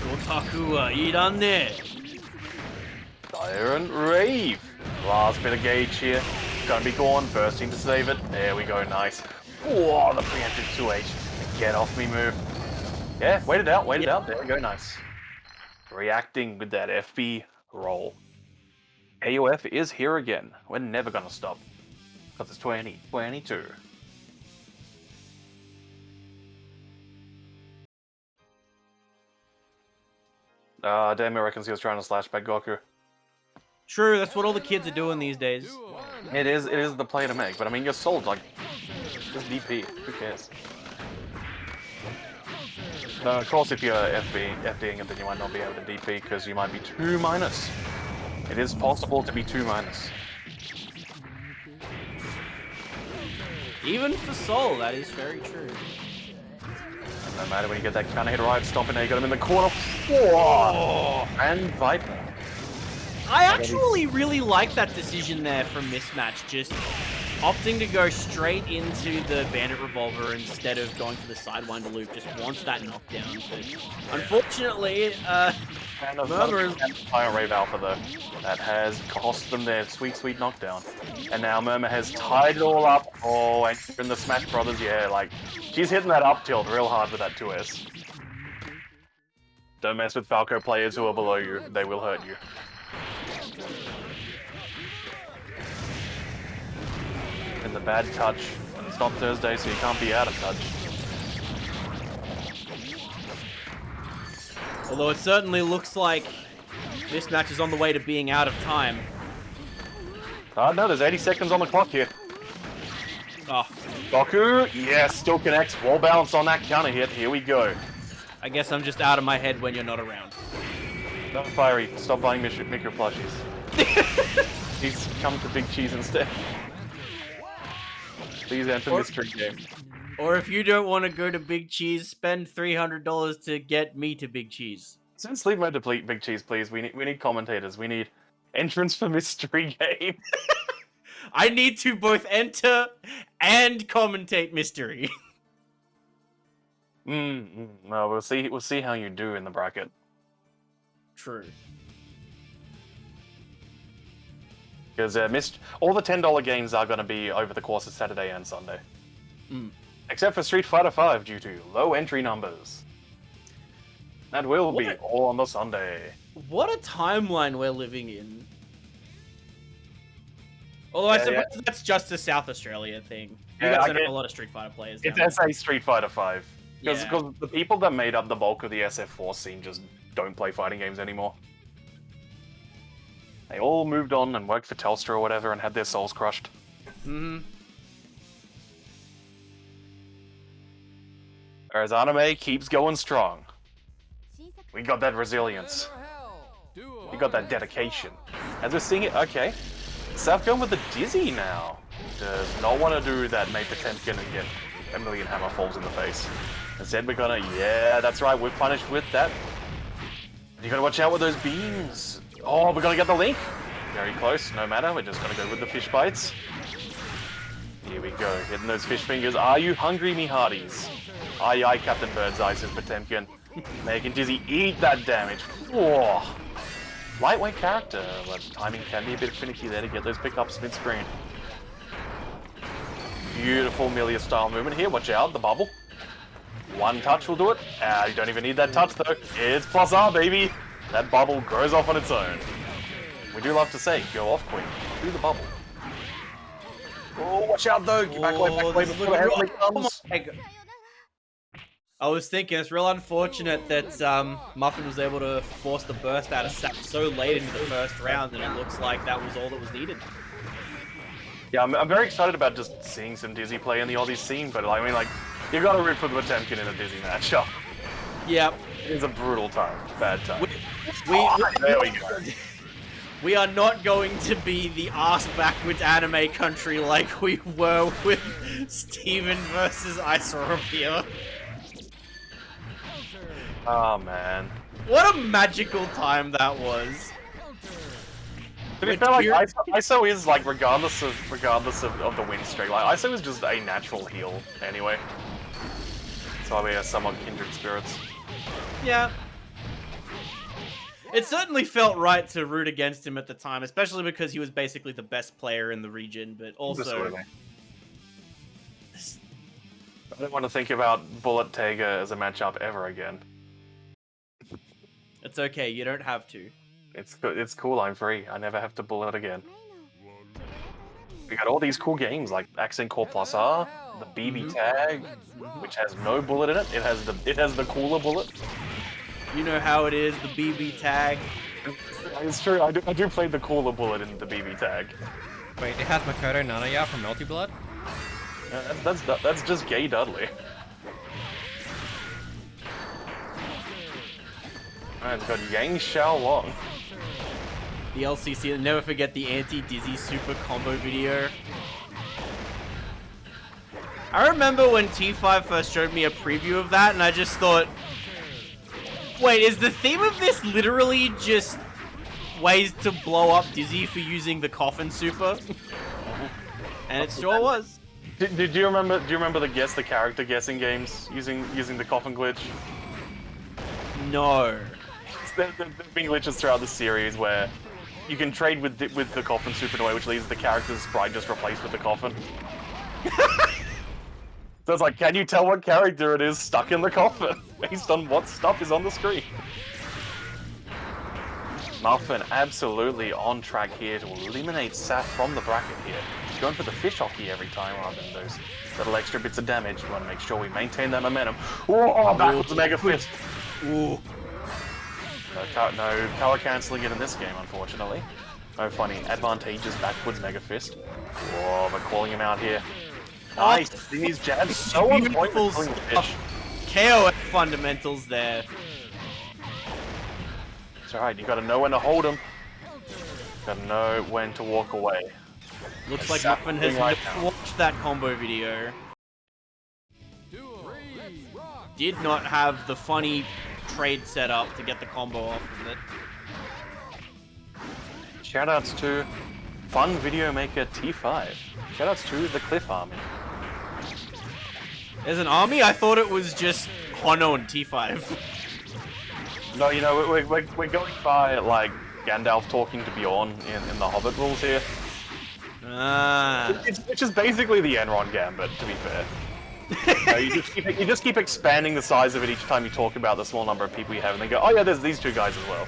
Gotaku wa iranne. Tyrant Rave! Last bit of gauge here. Gonna be gone, bursting to save it. There we go, nice. Whoa, the preemptive 2H. Get off me move. Yeah, wait it out, There we go, nice. Reacting with that FB roll. AOF is here again. We're never gonna stop. Because it's 2022. Damn, I reckons he was trying to slash back Goku. True, that's what all the kids are doing these days. It is the play to make, but I mean, you're sold, like, just DP, who cares? No, of course, if you're FDing it, then you might not be able to DP because you might be 2-. It is possible to be 2-. Even for Soul, that is very true. No matter when you get that counter hit right, stomping there, you got him in the corner. Whoa! And Viper. I actually really like that decision there from Mismatch, just opting to go straight into the Bandit Revolver instead of going for the Sidewinder loop, just wants that knockdown. But unfortunately, Murmur... Fire Rave Alpha though. That has cost them their sweet knockdown. And now Murmur has tied it all up. Oh, and in the Smash Brothers, yeah, like, she's hitting that up tilt real hard with that 2S. Don't mess with Falco players who are below you. They will hurt you. And the bad touch. It's not Thursday, so you can't be out of touch. Although it certainly looks like this match is on the way to being out of time. No, there's 80 seconds on the clock here. Oh, Goku, yes, still connects. Wall bounce on that counter hit. Here we go. I guess I'm just out of my head when you're not around. No, Fiery, stop buying micro plushies. Please come to Big Cheese instead. Please enter mystery game. Or if you don't want to go to Big Cheese, spend $300 to get me to Big Cheese. Send Sleep Mode to Big Cheese, please. We need commentators. We need entrance for mystery game. I need to both enter and commentate mystery. No, we'll see how you do in the bracket. True. Because all the $10 games are going to be over the course of Saturday and Sunday. Except for Street Fighter V due to low entry numbers. That will be all on the Sunday. What a timeline we're living in. Although I suppose that's just a South Australia thing. You guys don't have a lot of Street Fighter players. It's SA Street Fighter V. Because the people that made up the bulk of the SF4 scene just don't play fighting games anymore. They all moved on and worked for Telstra or whatever and had their souls crushed. Whereas anime keeps going strong. We got that resilience. We got that dedication. As we're seeing it, okay. Saf going with the Dizzy now. Does not want to do that Mate Potemkin and get a million hammer falls in the face. Instead we're gonna, yeah, that's right, we're punished with that. You gotta watch out with those beams. Oh, we're gonna get the link. Very close, no matter, we're just gonna go with the fish bites. Here we go, hitting those fish fingers. Are you hungry, me hearties? Aye, aye, Captain Birdseye, says Potemkin. Making Dizzy eat that damage. Whoa. Lightweight character, but timing can be a bit finicky there to get those pickups mid-screen. Beautiful Milia style movement here, watch out, the bubble. One touch will do it. You don't even need that touch though. It's plus R, baby. That bubble goes off on its own. We do love to say, go off, Queen. Do the bubble. Oh, watch out though. Back away before the heavenly comes. I was thinking it's real unfortunate that Muffin was able to force the burst out of Sap so late into the first round, and it looks like that was all that was needed. Yeah, I'm very excited about just seeing some Dizzy play in the Aussie scene, but I mean, like, you gotta root for the Potemkin in a Dizzy matchup. Yep. It is a brutal time. Bad time. We There we go. we are not going to be the ass backwards anime country like we were with Steven versus Isorapia. Oh man. What a magical time that was. To be fair, like ISO is like regardless of the win streak, like ISO is just a natural heal anyway. So we are somewhat kindred spirits. Yeah. It certainly felt right to root against him at the time, especially because he was basically the best player in the region, but also... Absolutely. I don't want to think about Bullet Tega as a matchup ever again. It's okay, you don't have to. It's cool, I'm free. I never have to bullet again. We got all these cool games like Accent Core Plus R, the BB Tag, which has no bullet in it. It has the cooler bullet. You know how it is, the BB tag. It's true. I do play the cooler bullet in the BB Tag. Wait, it has Makoto Nanaya from Melty Blood? That's just gay Dudley. Alright, it's got Yang Xiaolong. The LCC, never forget the anti-Dizzy super combo video. I remember when T5 first showed me a preview of that, and I just thought, wait, is the theme of this literally just ways to blow up Dizzy for using the coffin super? And it sure was. Do you remember the character guessing games using the coffin glitch? No. There's been glitches throughout the series where you can trade with the coffin super in a way which leaves the character's sprite just replaced with the coffin. So it's like, can you tell what character it is stuck in the coffin based on what stuff is on the screen? Muffin absolutely on track here to eliminate Saf from the bracket here. He's going for the fish hockey every time rather than those little extra bits of damage. We want to make sure we maintain that momentum. Oh, backwards mega fist. Ooh. No color cancelling it in this game, unfortunately. No funny advantageous backwards mega fist. Oh, but calling him out here. Nice, seeing these jabs so on point with killing the fish. KOF fundamentals there. It's alright, you gotta know when to hold him. Gotta know when to walk away. Looks like Muffin has watched that combo video. Did not have the funny trade set up to get the combo off of it. Shoutouts to Fun Video Maker T5. Shoutouts to the Cliff Army. There's an army? I thought it was just Hono and T5. No, you know, we're going by, like, Gandalf talking to Bjorn in the Hobbit rules here. Ah. Which is basically the Enron Gambit, to be fair. You just keep expanding the size of it each time you talk about the small number of people you have, and they go, oh yeah, there's these two guys as well.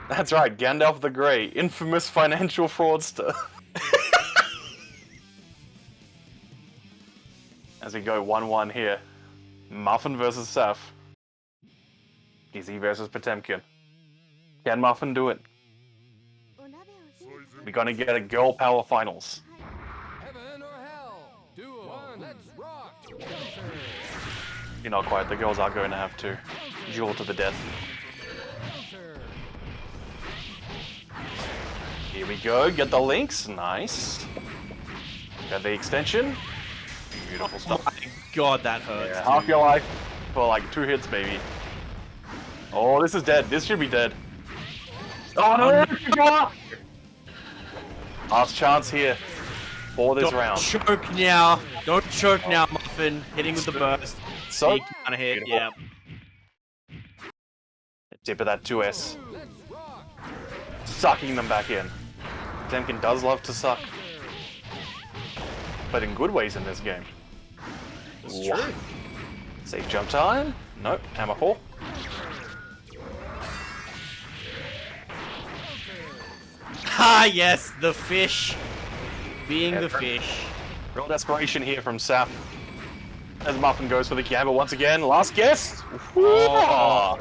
That's right, Gandalf the Grey, infamous financial fraudster. As we go 1-1 here. Muffin versus Saf. Dizzy versus Potemkin. Can Muffin do it? We're gonna get a girl power finals. Heaven or hell? Duo, let's rock. You're not quite, the girls are going to have to duel to the death. Here we go, get the links, nice. Got the extension. Beautiful stuff. Oh my god, that hurts. Yeah, half your life for like 2 hits, baby. Oh, this is dead. This should be dead. Oh no! Last chance here for this round. Choke now. Don't choke now, Muffin. Hitting with the burst. So kind of hit, beautiful. yeah. Tip of that 2S. Sucking them back in. Potemkin does love to suck. But in good ways in this game. That's true. Safe jump time. Nope. Hammer fall. Ah, yes, the fish. Being the fish. Real desperation here from Saf. As Muffin goes for the gamble once again. Last guess. Oh,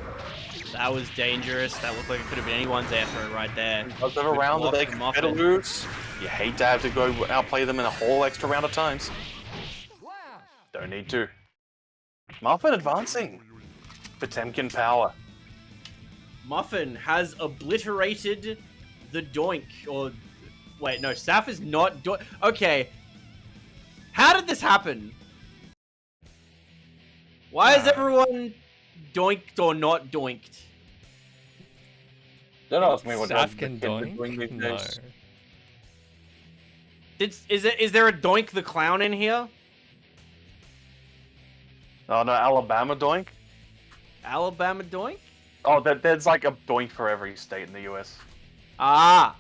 that was dangerous. That looked like it could have been anyone's effort right there. Does have a round that they can better lose. You hate to have to go outplay them in a whole extra round of times. Don't need to. Muffin advancing. Potemkin power. Muffin has obliterated the doink, or... Wait, no, Saf is not doink. Okay. How did this happen? Why is everyone doinked or not doinked? Don't ask me what Saf the can kids are doink? doing these No. days. Is there a Doink the Clown in here? Oh no, Alabama doink? Alabama Doink? Oh, there's like a doink for every state in the US. Ah.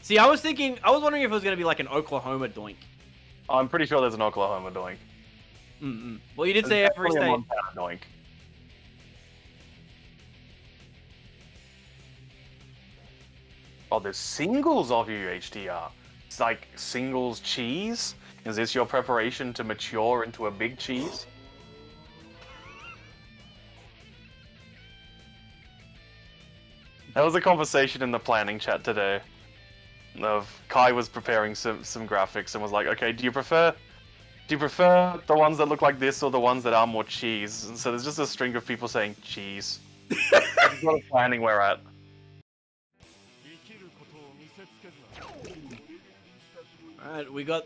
See, I was wondering if it was going to be like an Oklahoma Doink. I'm pretty sure there's an Oklahoma doink. Well, you did say There's every definitely a state. Montana doink. Oh, there's singles of you, HDR. It's like singles cheese. Is this your preparation to mature into a big cheese? There was a conversation in the planning chat today. Of Kai was preparing some graphics and was like, okay, do you prefer the ones that look like this or the ones that are more cheese? And so there's just a string of people saying cheese. That's what planning we're at. Alright, we got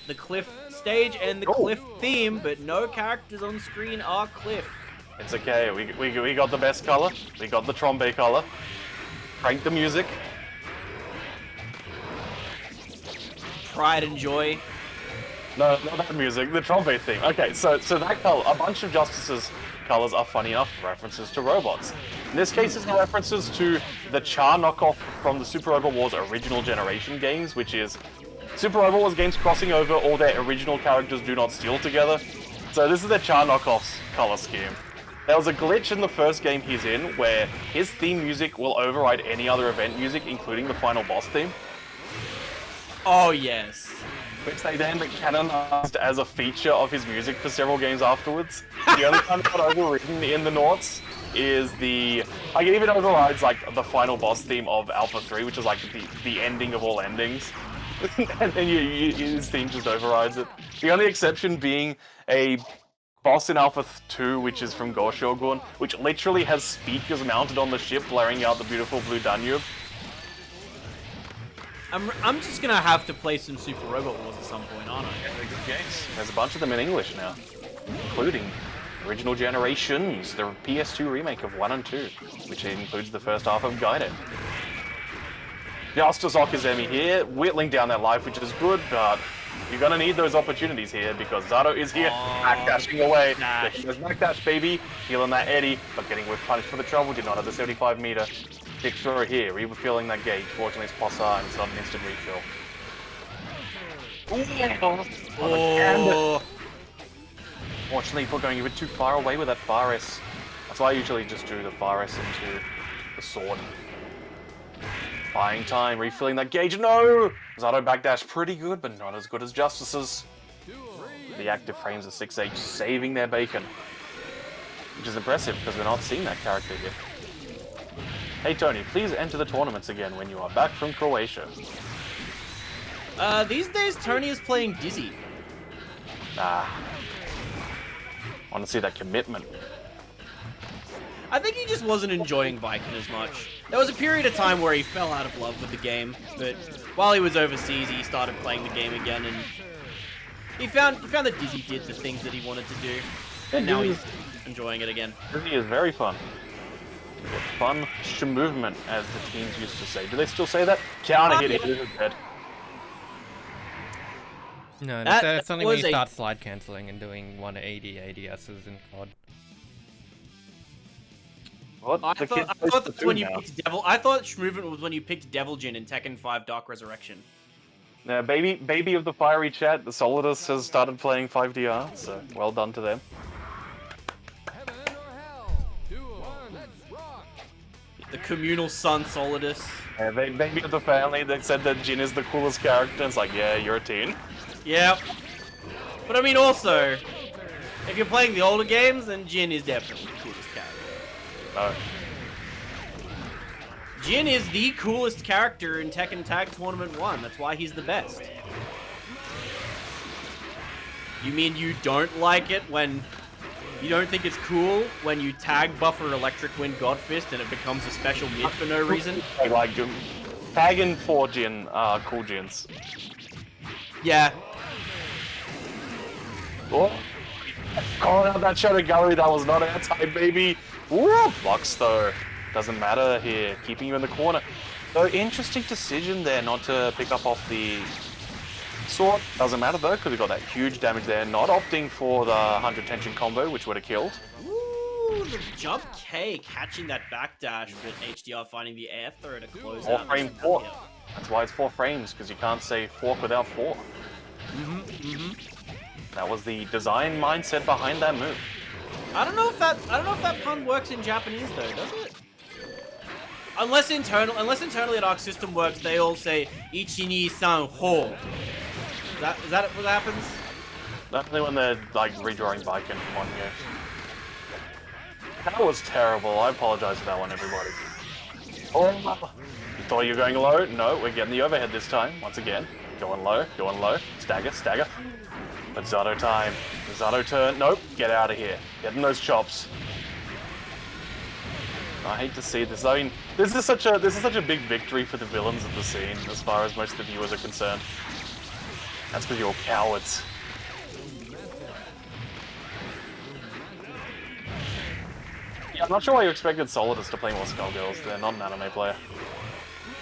the Cliff stage and the Cliff theme, but no characters on screen are Cliff. It's okay, we got the best color. We got the trombe color. Crank the music. Pride and joy. No, not that music, the trombe thing. Okay, so that color, a bunch of Justice's colors are funny enough references to robots. In this case, it's references to the Char knockoff from the Super Robot Wars original generation games, which is Super Robot Wars games crossing over all their original characters do not steal together. So this is the Char knockoff's color scheme. There was a glitch in the first game he's in where his theme music will override any other event music, including the final boss theme. Oh, yes. Which they then canonized as a feature of his music for several games afterwards. The only time it got overridden in the Noughts is like it even overrides like the final boss theme of Alpha 3, which is like the ending of all endings. And then his theme just overrides it. The only exception being a boss in Alpha 2, which is from Gorshogun, which literally has speakers mounted on the ship blaring out the beautiful blue Danube. I'm just gonna have to play some Super Robot Wars at some point, aren't I? They're good games. There's a bunch of them in English now, including Original Generations, the PS2 remake of 1 and 2, which includes the first half of Gaiden. Justice Okazemi here, whittling down their life, which is good, but you're gonna need those opportunities here because Zato is here, backdashing away. There's backdash, baby, healing that Eddie, but getting with punish for the trouble, did not have the 75 meter. Big throw here, refilling that gauge. Fortunately, it's Possar and it's not an instant refill. Oh. Fortunately, we're going a bit too far away with that Far S. That's why I usually just do the Far S into the sword. Buying time, refilling that gauge. No! Zato backdash pretty good, but not as good as Justice's. The active frames of 6H saving their bacon. Which is impressive because we're not seeing that character here. Hey Tony, please enter the tournaments again when you are back from Croatia. These days Tony is playing Dizzy. I want to see that commitment. I think he just wasn't enjoying biking as much. There was a period of time where he fell out of love with the game, but while he was overseas, he started playing the game again, and he found that Dizzy did the things that he wanted to do, and now he's enjoying it again. Dizzy is very fun. Fun movement, as the teens used to say. Do they still say that? Counter hit it is dead. No, That that's only when was you a- start slide cancelling and doing 180 ADSs in COD. What? I The thought kid's that's supposed to when do you now. picked Devil. I thought Movement was when you picked Devil Jin in Tekken 5 Dark Resurrection. Baby of the fiery chat, the Solidus has started playing 5DR, so well done to them. Heaven or hell? 2 of 1. Let's rock. The communal son Solidus. Baby of the family, they said that Jin is the coolest character, and it's like, yeah, you're a teen. Yep. But I mean, also, if you're playing the older games, then Jin is definitely the coolest character. No. Jin is the coolest character in Tekken Tag Tournament 1. That's why he's the best. You mean you don't like it when... You don't think it's cool when you tag buffer Electric Wind Godfist and it becomes a special mid for no reason? I like tagging 4 Jin, cool Jins. Yeah. Oh. Calling out that Shadow Gallery, that was not airtime, baby. Woo! Blocks though. Doesn't matter here, keeping you in the corner. So interesting decision there not to pick up off the sword. Doesn't matter though, because we got that huge damage there. Not opting for the 100 tension combo, which would have killed. Ooh, the jump K catching that backdash, but HDR finding the air throw to close 4 out. frame 4. That's why it's 4 frames, because you can't say fork without 4. That was the design mindset behind that move. I don't know if that pun works in Japanese though, does it? Unless internally at Arc System Works they all say Ichi san ho. Is that what happens? Definitely when they're like redrawing Baiken from one game. That was terrible. I apologize for that one, everybody. Oh, you thought you were going low? No, we're getting the overhead this time. Once again, going low, stagger, stagger. But Zato time. Zato turn. Nope. Get out of here. Getting those chops. I hate to see this. I mean, this is such a big victory for the villains of the scene, as far as most of the viewers are concerned. That's because you're all cowards. Yeah, I'm not sure why you expected Solidus to play more Skullgirls. They're not an anime player.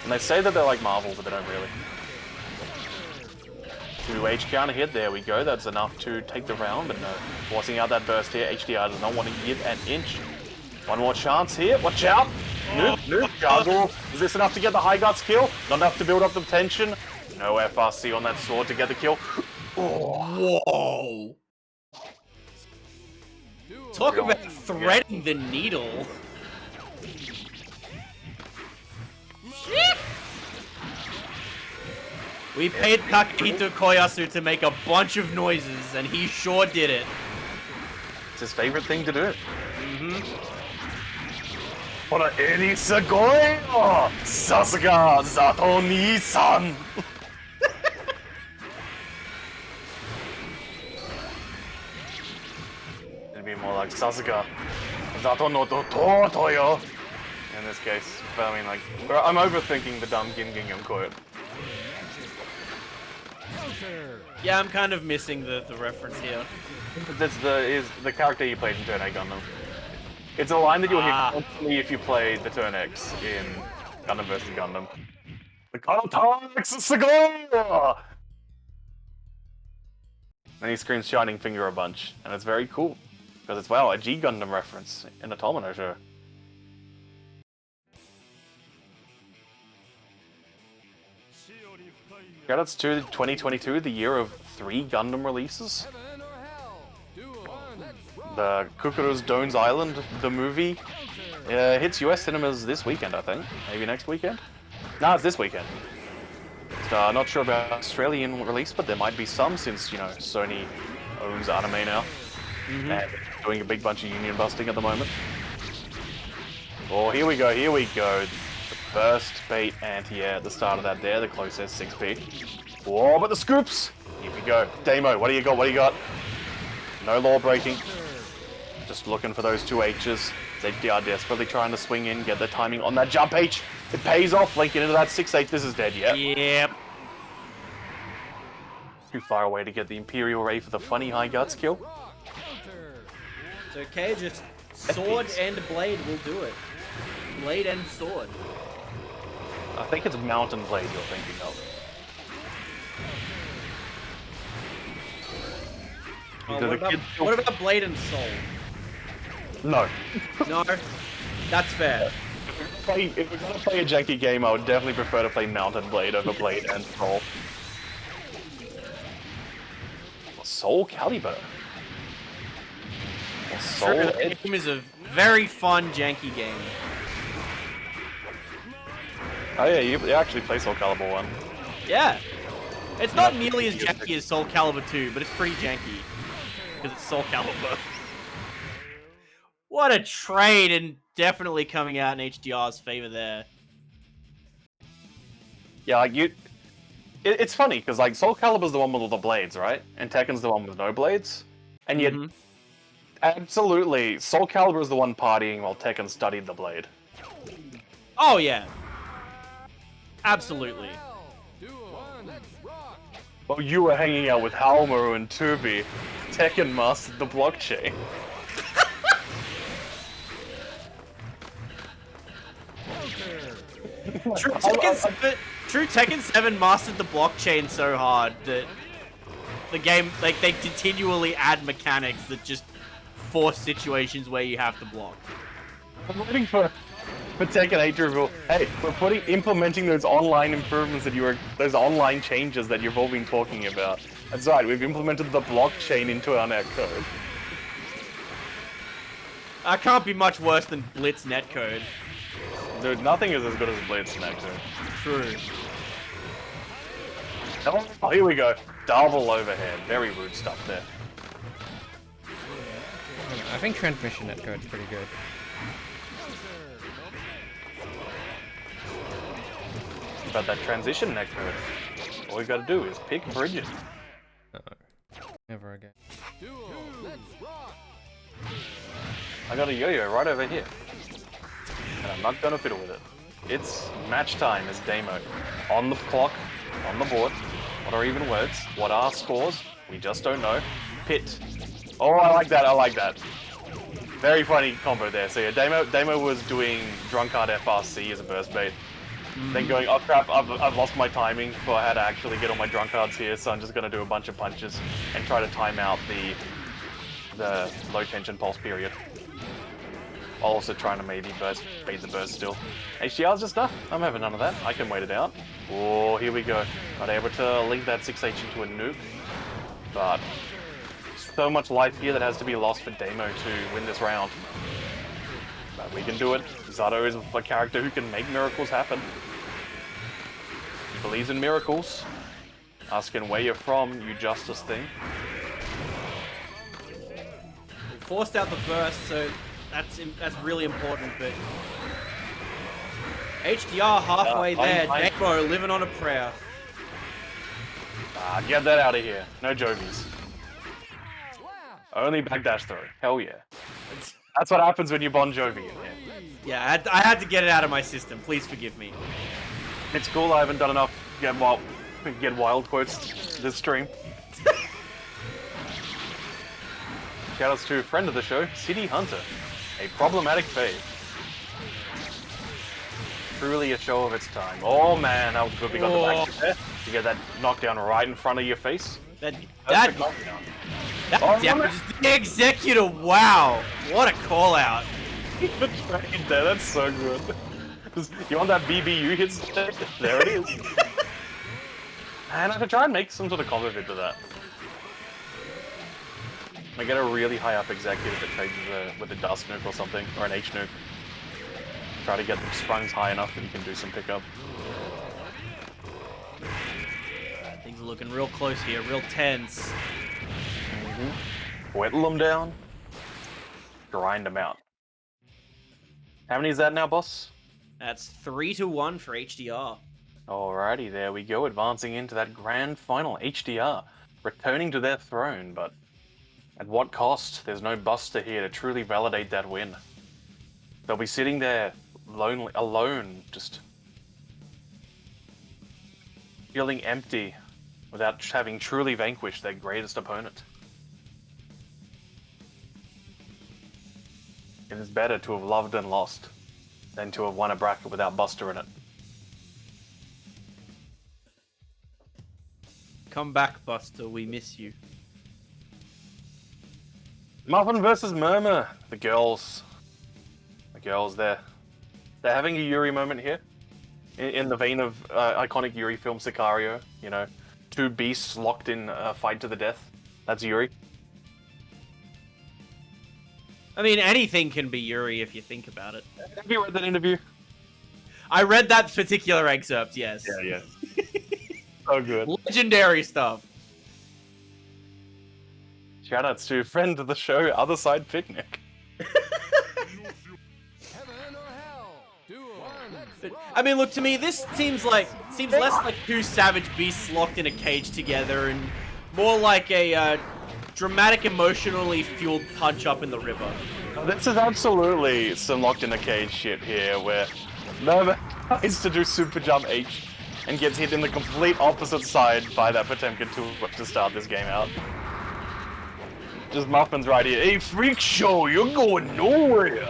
And they say that they're like Marvel, but they don't really. 2H counter hit, there we go. That's enough to take the round, but no. Forcing out that burst here. HDR does not want to give an inch. One more chance here. Watch out! Nope, juggle. Is this enough to get the high guts kill? Not enough to build up the tension. No FRC on that sword to get the kill. Oh. Whoa! Talk about threading the needle. We paid Takahito Koyasu to make a bunch of noises, and he sure did it. It's his favorite thing to do. What a eri sugoi! Oh, Sasuga Zato ni-san! It'd be more like Sasuga Zato no Toyo in this case. But I mean, like, I'm overthinking the dumb Gingam quote. Yeah, I'm kind of missing the reference here. That's the character you played in Turn A Gundam. It's a line that you'll hear constantly if you play the Turn X in Gundam vs. Gundam. The Contax Sugoi! And he screams Shining Finger a bunch, and it's very cool. Because it's, wow, a G Gundam reference in a Tomino show. Shoutouts to 2022, the year of 3 Gundam releases. The Kukuru's Dones Island, the movie, hits US cinemas this weekend, I think. Maybe next weekend? No, it's this weekend. So, not sure about Australian release, but there might be some since, you know, Sony owns anime now. And doing a big bunch of union busting at the moment. Oh, here we go, here we go. The burst bait anti-air at the start of that there, the closest 6P. Whoa, but the scoops! Here we go. Damo, what do you got, what do you got? No law breaking. Just looking for those 2 H's. HDR desperately trying to swing in, get the timing on that jump H. It pays off, linking into that 6H. This is dead, yeah? Yep. Too far away to get the Imperial Ray for the funny high guts kill. It's okay, just sword and blade will do it. Blade and sword. I think it's Mountain Blade you're thinking of. Oh, what about blade and soul? No. No? That's fair. If we're gonna play a janky game, I would definitely prefer to play Mountain Blade over Blade and Soul. Soul Calibur. Soul This game is a very fun, janky game. Oh yeah, you actually play Soul Calibur 1. Yeah. It's not nearly as janky as Soul Calibur 2, but it's pretty janky. Because it's Soul Calibur. What a trade, and definitely coming out in HDR's favor there. Yeah, like it's funny because like Soul Calibur's the one with all the blades, right? And Tekken's the one with no blades, and yet absolutely Soul Calibur's the one partying while Tekken studied the blade. Oh yeah. Absolutely. Well, you were hanging out with Halmaru and Tubi. Tekken mastered the blockchain. True Tekken 7 mastered the blockchain so hard that the game, like, they continually add mechanics that just force situations where you have to block. I'm waiting for Tekken 8 to reveal. Hey, we're implementing those online improvements those online changes that you've all been talking about. That's right, we've implemented the blockchain into our netcode. Can't be much worse than Blitz netcode. Dude, nothing is as good as Blitz netcode. True. Oh, here we go. Double overhead. Very rude stuff there. I think transmission netcode's pretty good. But that transition netcode, all you gotta do is pick Bridget. Never again. I got a yo-yo right over here. And I'm not gonna fiddle with it. It's match time as Damo. On the clock, on the board. What are even words? What are scores? We just don't know. Pit. Oh, I like that, I like that. Very funny combo there. So yeah, Damo was doing Drunkard FRC as a burst bait. Then going, oh crap, I've lost my timing for how to actually get all my Drunkards here, so I'm just gonna do a bunch of punches and try to time out the low tension pulse period. While also trying to maybe bait the burst still. HDR's just, I'm having none of that. I can wait it out. Oh, here we go. Not able to link that 6H into a nuke. But so much life here that has to be lost for Damo to win this round. But we can do it. Zato is a character who can make miracles happen. He believes in miracles. Asking where you're from, you justice thing. We forced out the burst, so that's really important, but HDR halfway there, Damo living on a prayer. Get that out of here. No Jovies. Only backdash throw. Hell yeah. That's what happens when you Bon Jovi in here. Yeah, I had to get it out of my system. Please forgive me. It's cool, I haven't done enough get wild quotes this stream. Shoutouts to a friend of the show, City Hunter. A problematic fave. Truly a show of its time. Oh man, that was good. We got the back there. You get that knockdown right in front of your face. That Oh, damage the executor. Wow, what a call out. The trade there, that's so good. You want that BBU hits? There it is. And I could try and make some sort of combo vid with that. I get a really high up executive that trades with a dust nuke or something, or an H nuke. Try to get them sprungs high enough that you can do some pickup. Things are looking real close here, real tense. Whittle them down. Grind them out. How many is that now, boss? That's 3-1 for HDR. Alrighty, there we go, advancing into that grand final. HDR, returning to their throne, but at what cost? There's no Buster here to truly validate that win. They'll be sitting there alone, just feeling empty without having truly vanquished their greatest opponent. It is better to have loved and lost than to have won a bracket without Buster in it. Come back, Buster, we miss you. Muffin versus Murmur. The girls, they're having a Yuri moment here. In the vein of iconic Yuri film Sicario, you know, two beasts locked in a fight to the death. That's Yuri. I mean, anything can be Yuri if you think about it. Have you read that interview? I read that particular excerpt, yes. Yeah. So good. Legendary stuff. Shoutouts to a friend of the show, Other Side Picnic. Heaven or hell? 2 or 1, But, I mean, look, to me, this seems less like two savage beasts locked in a cage together and more like a dramatic, emotionally fueled punch up in the river. This is absolutely some locked in a cage shit here, where Murmur tries to do Super Jump H and gets hit in the complete opposite side by that Potemkin to start this game out. Just Muffin's right here. Hey, freak show, you're going nowhere.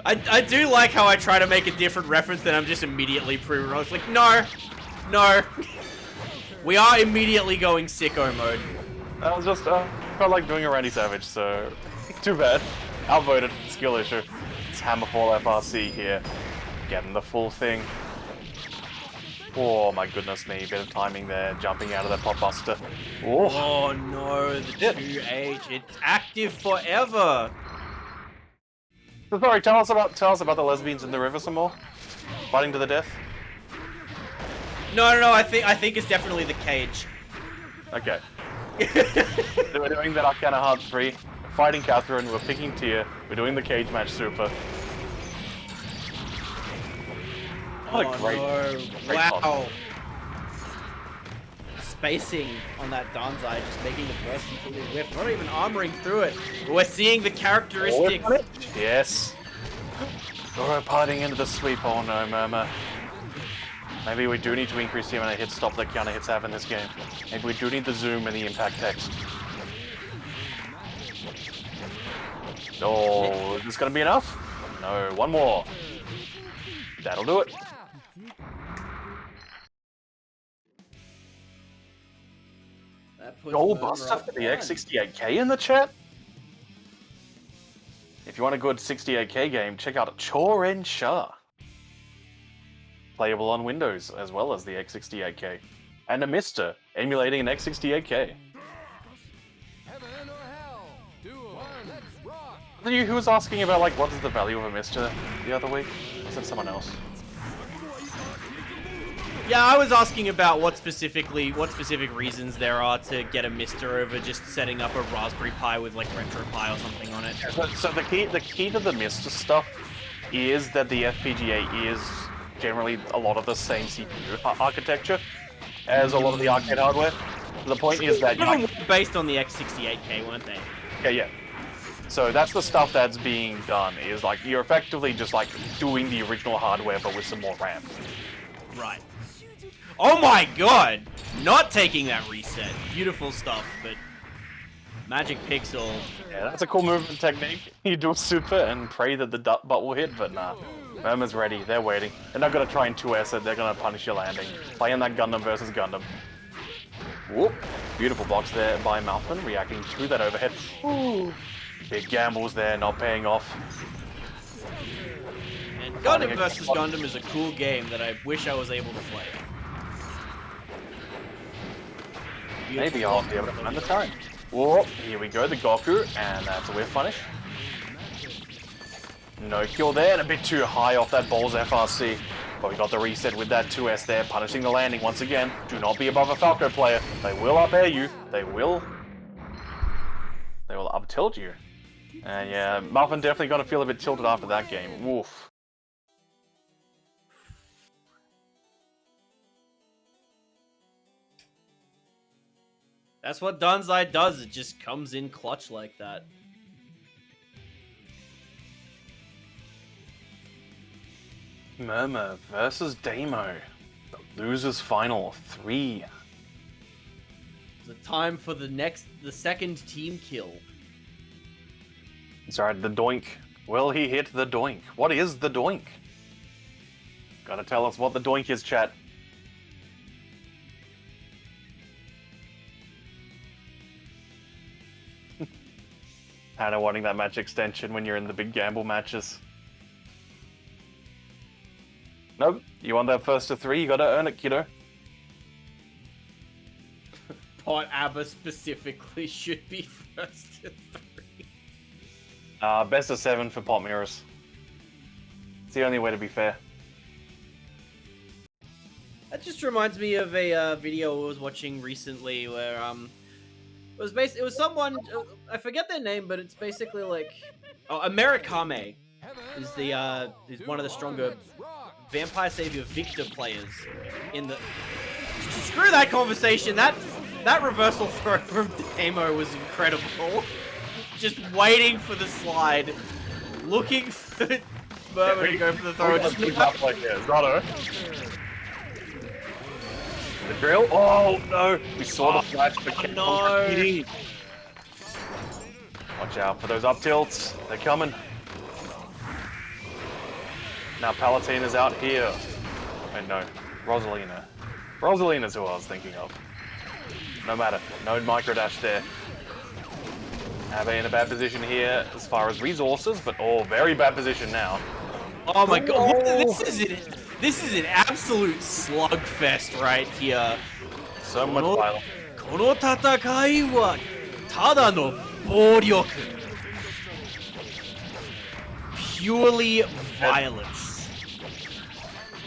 I do like how I try to make a different reference that I'm just immediately proven wrong. It's like, no. We are immediately going sicko mode. I was just, felt like doing a Randy Savage, so too bad. Outvoted, skill issue. It's Hammerfall FRC here. Getting the full thing. Oh my goodness me, bit of timing there, jumping out of that pop buster. Oh no, the 2H, it's active forever. So sorry, tell us about the lesbians in the river some more. Fighting to the death. No, I think it's definitely the cage. Okay. So we're doing that Arcana Heart 3, fighting Catherine, we're picking Tyr, we're doing the cage match super. What a great Wow. concept. Spacing on that Danzai, just making the burst completely whiff, not even armoring through it. But we're seeing the characteristic. Yes. We're parting into the sweep. Oh no, Murmur. Maybe we do need to increase the amount of hit stop that Kiana hits have in this game. Maybe we do need the zoom and the impact text. Oh, is this gonna be enough? No, one more. That'll do it. Gold Buster for the X68K in the chat? If you want a good 68K game, check out Choren Shah. Playable on Windows as well as the X68K. And a Mister emulating an X68K. Heaven or hell. Duel. Let's rock. Who was asking about, like, what is the value of a Mister the other week? Was that someone else? Yeah, I was asking about what specific reasons there are to get a Mister over just setting up a Raspberry Pi with like RetroPie or something on it. So the key to the Mister stuff is that the FPGA is generally a lot of the same CPU architecture as a lot of the arcade hardware. The point is that based on the X68K, weren't they? Yeah. So that's the stuff that's being done, is like you're effectively just like doing the original hardware but with some more RAM. Right. Oh my god! Not taking that reset. Beautiful stuff, but Magic Pixel. Yeah, that's a cool movement technique. You do a super and pray that the butt will hit, but nah. Murmur's ready, they're waiting. They're not gonna try and 2S it, they're gonna punish your landing. Playing that Gundam versus Gundam. Whoop. Beautiful blocks there by Malfin, reacting to that overhead. Ooh. Big gambles there, not paying off. And Gundam vs. Gundam is a cool game that I wish I was able to play. Maybe I'll be able to find the time. Whoop, here we go, the Goku, and that's a whiff punish. No kill there, and a bit too high off that Balls FRC. But we got the reset with that 2S there, punishing the landing once again. Do not be above a Falco player. They will up air you. They will up tilt you. And yeah, Muffin definitely gonna feel a bit tilted after that game. Woof. That's what Danzai does, it just comes in clutch like that. Murmur versus Damo. The losers final 3. The time for the second team kill. It's alright, the doink. Will he hit the doink? What is the doink? Gotta tell us what the doink is, chat. Hannah wanting that match extension when you're in the big gamble matches. Nope, you want that first to 3, you gotta earn it, kiddo. Pot ABBA specifically should be first to 3. Best of 7 for Pot Mirrors. It's the only way to be fair. That just reminds me of a video I was watching recently where it was someone, I forget their name, but it's basically like Amerikame is one of the stronger Vampire Savior Victor players in the. Screw that conversation. That reversal throw from Damo was incredible. Just waiting for the slide, looking for Murmur to go for the throw. Just up like this. Zotto. The drill. Oh no! We saw the flash, but kept on repeating. Watch out for those up tilts. They're coming. Now Palatina's out here. Wait, no. Rosalina. Rosalina's who I was thinking of. No matter. No micro dash there. Abe in a bad position here as far as resources, but very bad position now. Oh my god, this is an absolute slugfest right here. So much violence. この戦いはただの暴力. Purely violence.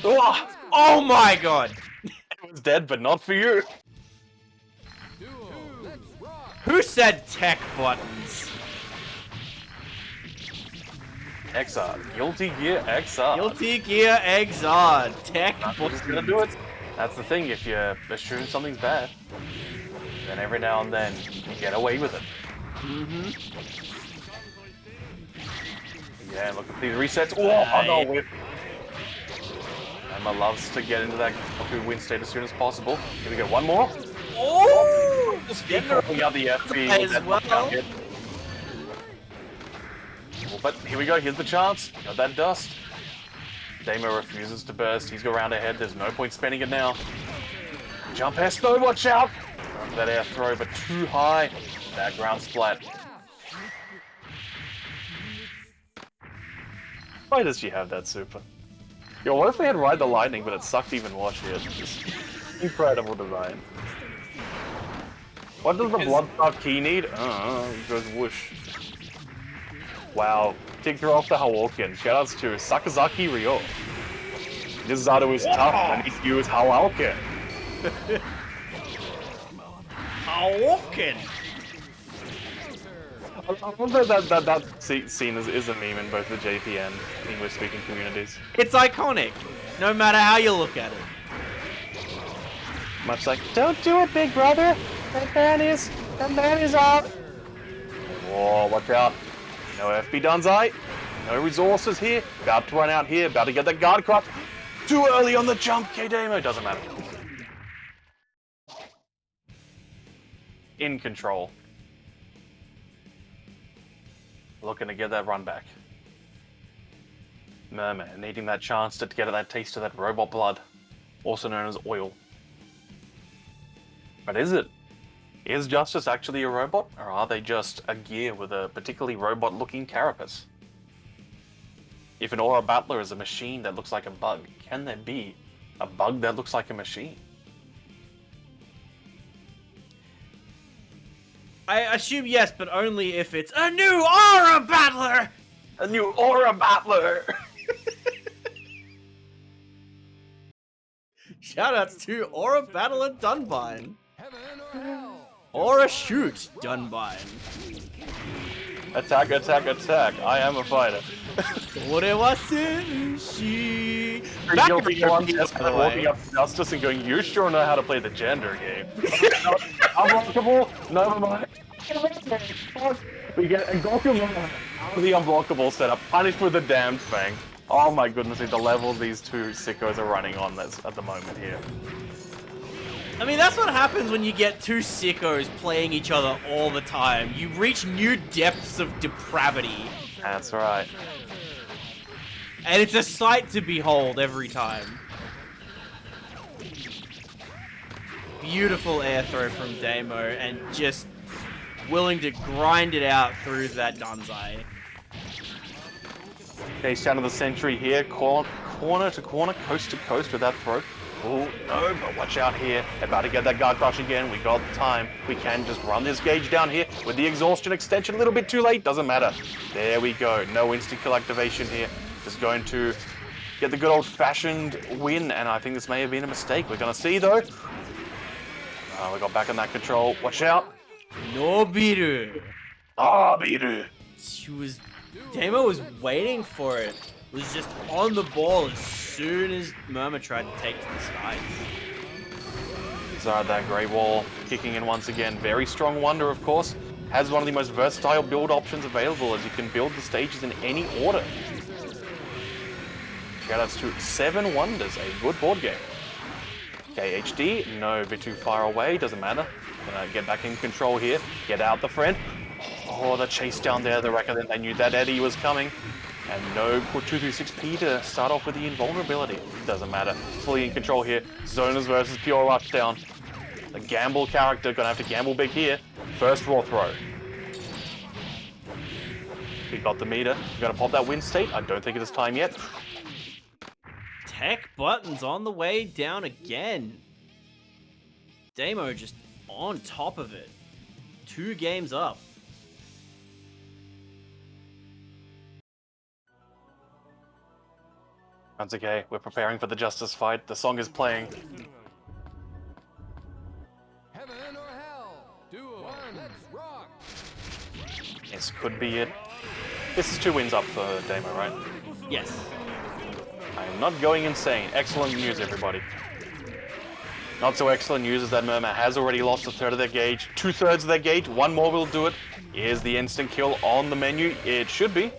Oh my god! It was dead, but not for you. Who said tech buttons? XR. Guilty Gear XR. Guilty Gear XR. Tech buttons. Gonna do it. That's the thing, if you assume something's bad, then every now and then you get away with it. Yeah, look at these resets. Oh no, whip. Emma loves to get into that good win state as soon as possible. Here we go, one more. Oh! Speed calling out the FB. As well. But here we go, here's the chance. Got that dust. Damo refuses to burst. He's go around ahead. There's no point spending it now. Jump air snow, watch out! Onto that air throw, but too high. That ground splat. Why does she have that super? Yo, what if they had Ride the Lightning, but it sucked even more shit? Just incredible design. What does the Bloodstar key need? It goes whoosh. Wow, kick throw off the Hawoken. Shoutouts to Sakazaki Ryo. This Zato is tough, and he's used Hawoken. Hawoken! I love that scene is a meme in both the JP and English-speaking communities. It's iconic, no matter how you look at it. Much like, don't do it, big brother! The man is up! Whoa, watch out. No FB Dunzai. No resources here. About to run out here. About to get that guard crop. Too early on the jump, K-Damo. Doesn't matter. In control. Looking to get that run back. Merman needing that chance to get that taste of that robot blood. Also known as oil. But is it? Is Justice actually a robot, or are they just a gear with a particularly robot-looking carapace? If an Aura Battler is a machine that looks like a bug, can there be a bug that looks like a machine? I assume yes, but only if it's a new Aura Battler! A new Aura Battler! Shoutouts to Aura Battler Dunbine. Heaven or hell. Aura Shoot Dunbine. Attack, attack, attack. I am a fighter. Back guilty one just kind of walking up to Justice and going, you sure know how to play the gender game. Unblockable? Never mind. We get a Goku out of the unblockable setup, punished with a damned fang. Oh my goodness, the levels these two sickos are running on at the moment here. I mean, that's what happens when you get two sickos playing each other all the time. You reach new depths of depravity. That's right. And it's a sight to behold every time. Beautiful air throw from Damo, and just willing to grind it out through that Danzai. Chase down to the Sentry here, corner to corner, coast to coast with that throw. Oh, no, but watch out here. About to get that guard crush again. We got the time. We can just run this gauge down here with the exhaustion extension. A little bit too late. Doesn't matter. There we go. No instant kill activation here. Just going to get the good old-fashioned win, and I think this may have been a mistake. We're going to see, though. We got back on that control. Watch out. No Biru. Ah, Biru. She was Damo was waiting for it. Was just on the ball as soon as Murmur tried to take to the skies. Zard, that Grey Wall kicking in once again. Very strong Wonder, of course. Has one of the most versatile build options available, as you can build the stages in any order. Shoutouts to 7 Wonders, a good board game. Okay, HD, no, a bit too far away, doesn't matter. Gonna get back in control here, get out the friend. Oh, the chase down there, the record, they knew that Eddie was coming. And no, put 236P to start off with the invulnerability. Doesn't matter, fully in control here. Zoners versus Pure Rushdown. The gamble character, gonna have to gamble big here. First raw throw. He got the meter, gonna pop that win state, I don't think it is time yet. Tech buttons on the way down again. Damo just on top of it. 2 games up. That's okay, we're preparing for the Justice fight. The song is playing. Heaven or hell? Duo, let's rock. This could be it. This is 2 wins up for Damo, right? Yes. I am not going insane. Excellent news, everybody. Not so excellent news is that Murmur has already lost 1/3 of their gauge, 2/3 of their gauge, 1 more will do it. Here's the instant kill on the menu. It should be.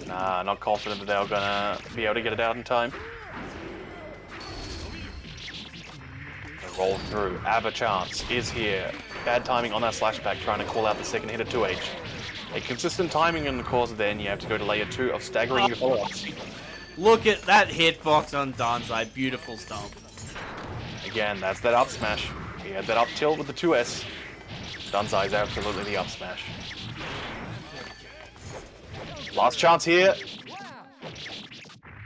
Nah, not confident that they're gonna be able to get it out in time. They roll through. Abba Chance is here. Bad timing on that slashback, trying to call out the second hit at 2H. A consistent timing, and of course then you have to go to layer 2 of staggering your follow-ups. Look at that hitbox on Danzai. Beautiful stuff. Again, that's that up smash. He had that up tilt with the 2S. Danzai is absolutely the up smash. Last chance here.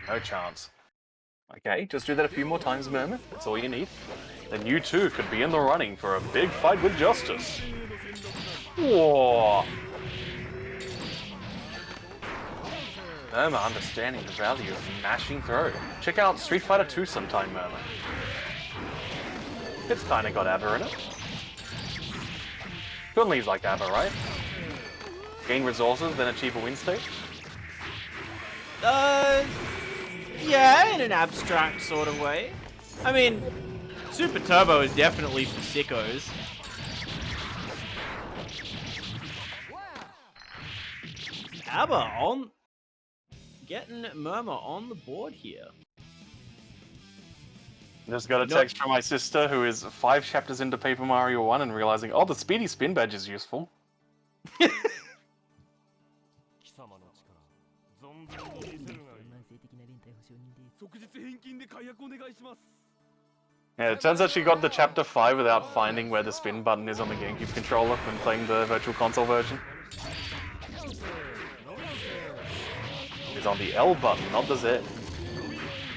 No chance. Okay, just do that a few more times, Murmur. That's all you need. Then you too could be in the running for a big fight with Justice. Whoa. Murmur understanding the value of mashing through. Check out Street Fighter 2 sometime, Murmur. It's kinda got Abba in it. Tourney's like Abba, right? Gain resources, then achieve a win state? Yeah, in an abstract sort of way. I mean, Super Turbo is definitely for sickos. Abba on... getting Murmur on the board here. Just got a text from my sister who is 5 chapters into Paper Mario 1 and realizing, oh, the speedy spin badge is useful. Yeah, it turns out she got the chapter 5 without finding where the spin button is on the GameCube controller when playing the Virtual Console version. It's on the L button, not the Z.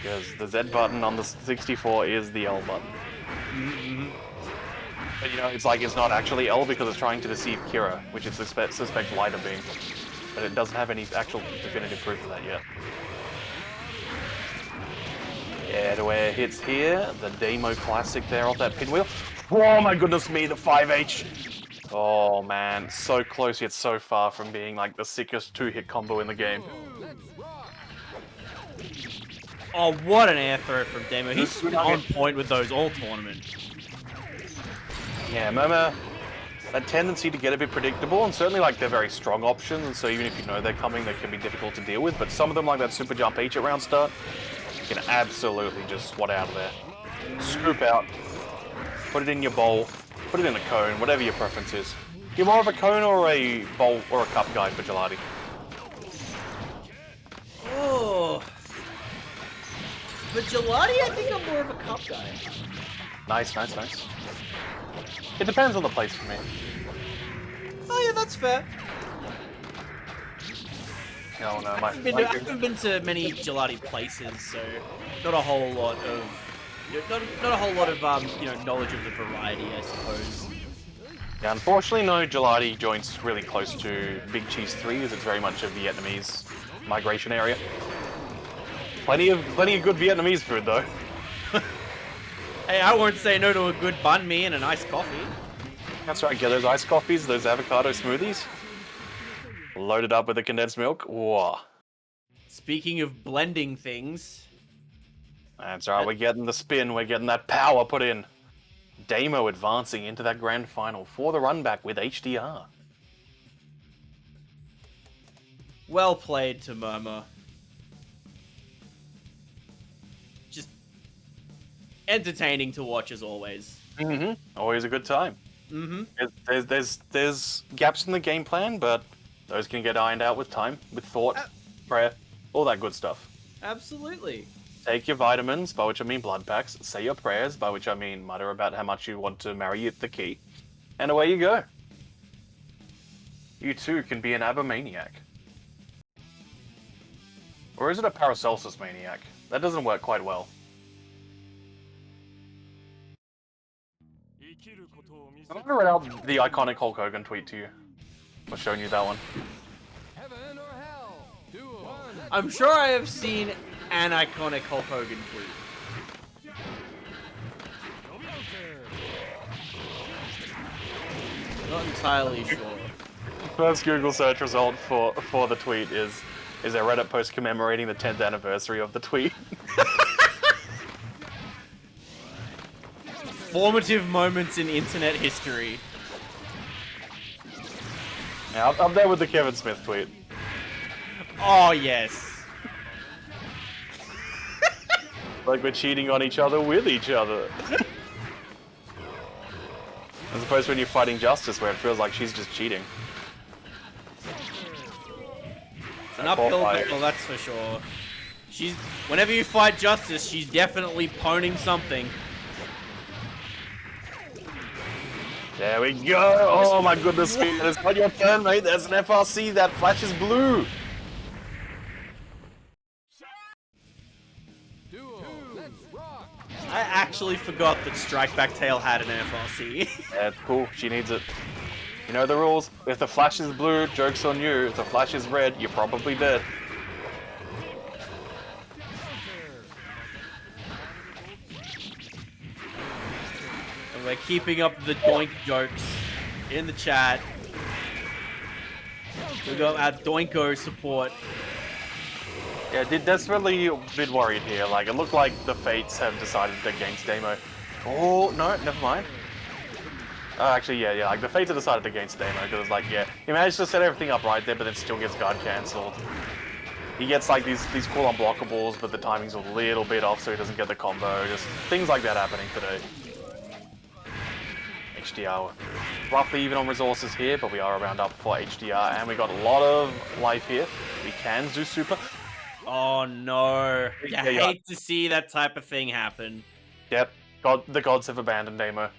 Because the Z button on the 64 is the L button. But you know, it's like it's not actually L because it's trying to deceive Kira, which it suspects Lighter being. But it doesn't have any actual definitive proof of that yet. Yeah, to where hits here, the Damo classic there off that pinwheel. Oh my goodness me, the 5H! Oh man, so close yet so far from being like the sickest 2-hit combo in the game. Oh, what an air throw from Damo. He's been on point with those all tournament. Yeah, Murmur, that tendency to get a bit predictable, and certainly like they're very strong options, and so even if you know they're coming, they can be difficult to deal with, but some of them like that Super Jump H at round start, you can absolutely just swat out of there. Scoop out, put it in your bowl, put it in a cone, whatever your preference is. You're more of a cone or a bowl or a cup guy for Gelati? Oh. But Gelati, I think I'm more of a cup guy. Nice, nice, nice. It depends on the place for me. Oh yeah, that's fair. No, no, I haven't been to many Gelati places, so not a whole lot of, not a whole lot of you know, knowledge of the variety, I suppose. Yeah, unfortunately, no Gelati joints really close to Big Cheese 3, as it's very much a Vietnamese migration area. Plenty of good Vietnamese food, though. Hey, I won't say no to a good banh mi and an iced coffee. That's right, get those iced coffees, those avocado smoothies. Loaded up with the condensed milk. Whoa. Speaking of blending things, That's right, we're getting the spin, we're getting that power put in. Damo advancing into that grand final for the run back with HDR. well played to Murmur. Just entertaining to watch as always. Always a good time. There's gaps in the game plan, but those can get ironed out with time, with thought, prayer, all that good stuff. Absolutely. Take your vitamins, by which I mean blood packs. Say your prayers, by which I mean mutter about how much you want to marry the key. And away you go. You too can be an Abomaniac. Or is it a Paracelsus Maniac? That doesn't work quite well. I'm gonna read out the iconic Hulk Hogan tweet to you. I've shown you that one. Heaven or hell? Duel. I'm sure I have seen an iconic Hulk Hogan tweet. Not entirely sure. First Google search result for the tweet is a Reddit post commemorating the 10th anniversary of the tweet. Formative moments in internet history. Yeah, up there with the Kevin Smith tweet. Oh, yes. Like we're cheating on each other with each other. As opposed to when you're fighting justice where it feels like she's just cheating. It's an uphill battle, that's for sure. Whenever you fight justice, she's definitely poning something. There we go! Oh my goodness, it's not your turn, mate. There's an FRC that flashes blue. Duel. Let's rock. I actually forgot that Strike Back Tail had an FRC. Yeah, cool. She needs it. You know the rules. If the flash is blue, joke's on you. If the flash is red, you're probably dead. And we're keeping up the doink jokes in the chat. We got our Doinko support. Yeah, desperately a bit worried here. Like, it looked like the Fates have decided against Damo. Oh, no, never mind. Oh, actually, yeah, like, the Fates have decided against Damo, because it's like, yeah, he managed to set everything up right there, but then still gets guard cancelled. He gets, like, these cool unblockables, but the timing's a little bit off, so he doesn't get the combo. Just things like that happening today. HDR, roughly even on resources here, but we are around up for HDR, and we got a lot of life here. We can do super. Oh no. You Yeah. hate to see that type of thing happen. Yep, the gods have abandoned Damo.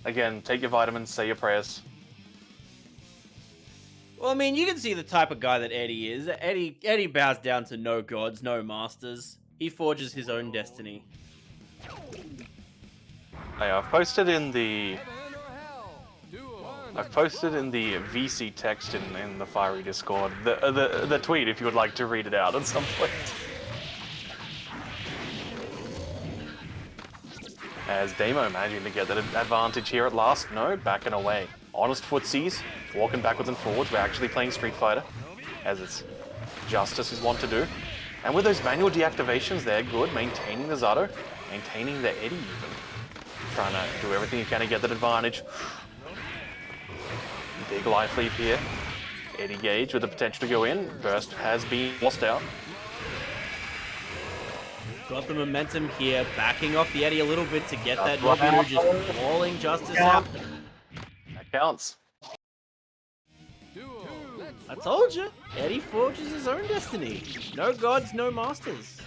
Again, take your vitamins, say your prayers. Well, I mean, you can see the type of guy that Eddie is. Eddie bows down to no gods, no masters. He forges his own destiny. Hey, I've posted in the Heaven or hell? Duel. I've posted in the VC text in the Fiery Discord the tweet if you would like to read it out at some point. As Damo managing to get that advantage here at last. No, backing away. Honest footsies, walking backwards and forwards. We're actually playing Street Fighter, as it's Justice is wont to do. And with those manual deactivations, they're good. Maintaining the Zato, maintaining the Eddie even. Trying to do everything you can to get that advantage. Big life leap here. Eddie Gage with the potential to go in. Burst has been lost out. Got the momentum here, backing off the Eddie a little bit to get that Nobu, just walling Justice out. That counts. Duel. Let's I told you, Eddie forges his own destiny. No gods, no masters.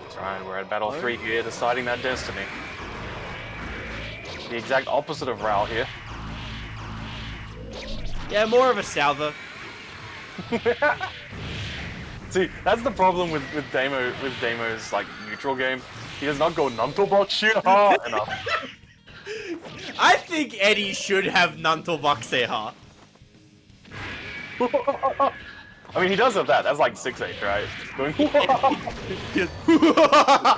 That's right, we're at Battle 3 here, deciding that destiny. The exact opposite of Raul here. Yeah, more of a salver. See, that's the problem with Damo's like neutral game. He does not go Nantobochi enough. I think Eddie should have Nantobakuseha. I mean, he does have that. That's like 6-8, right? Going.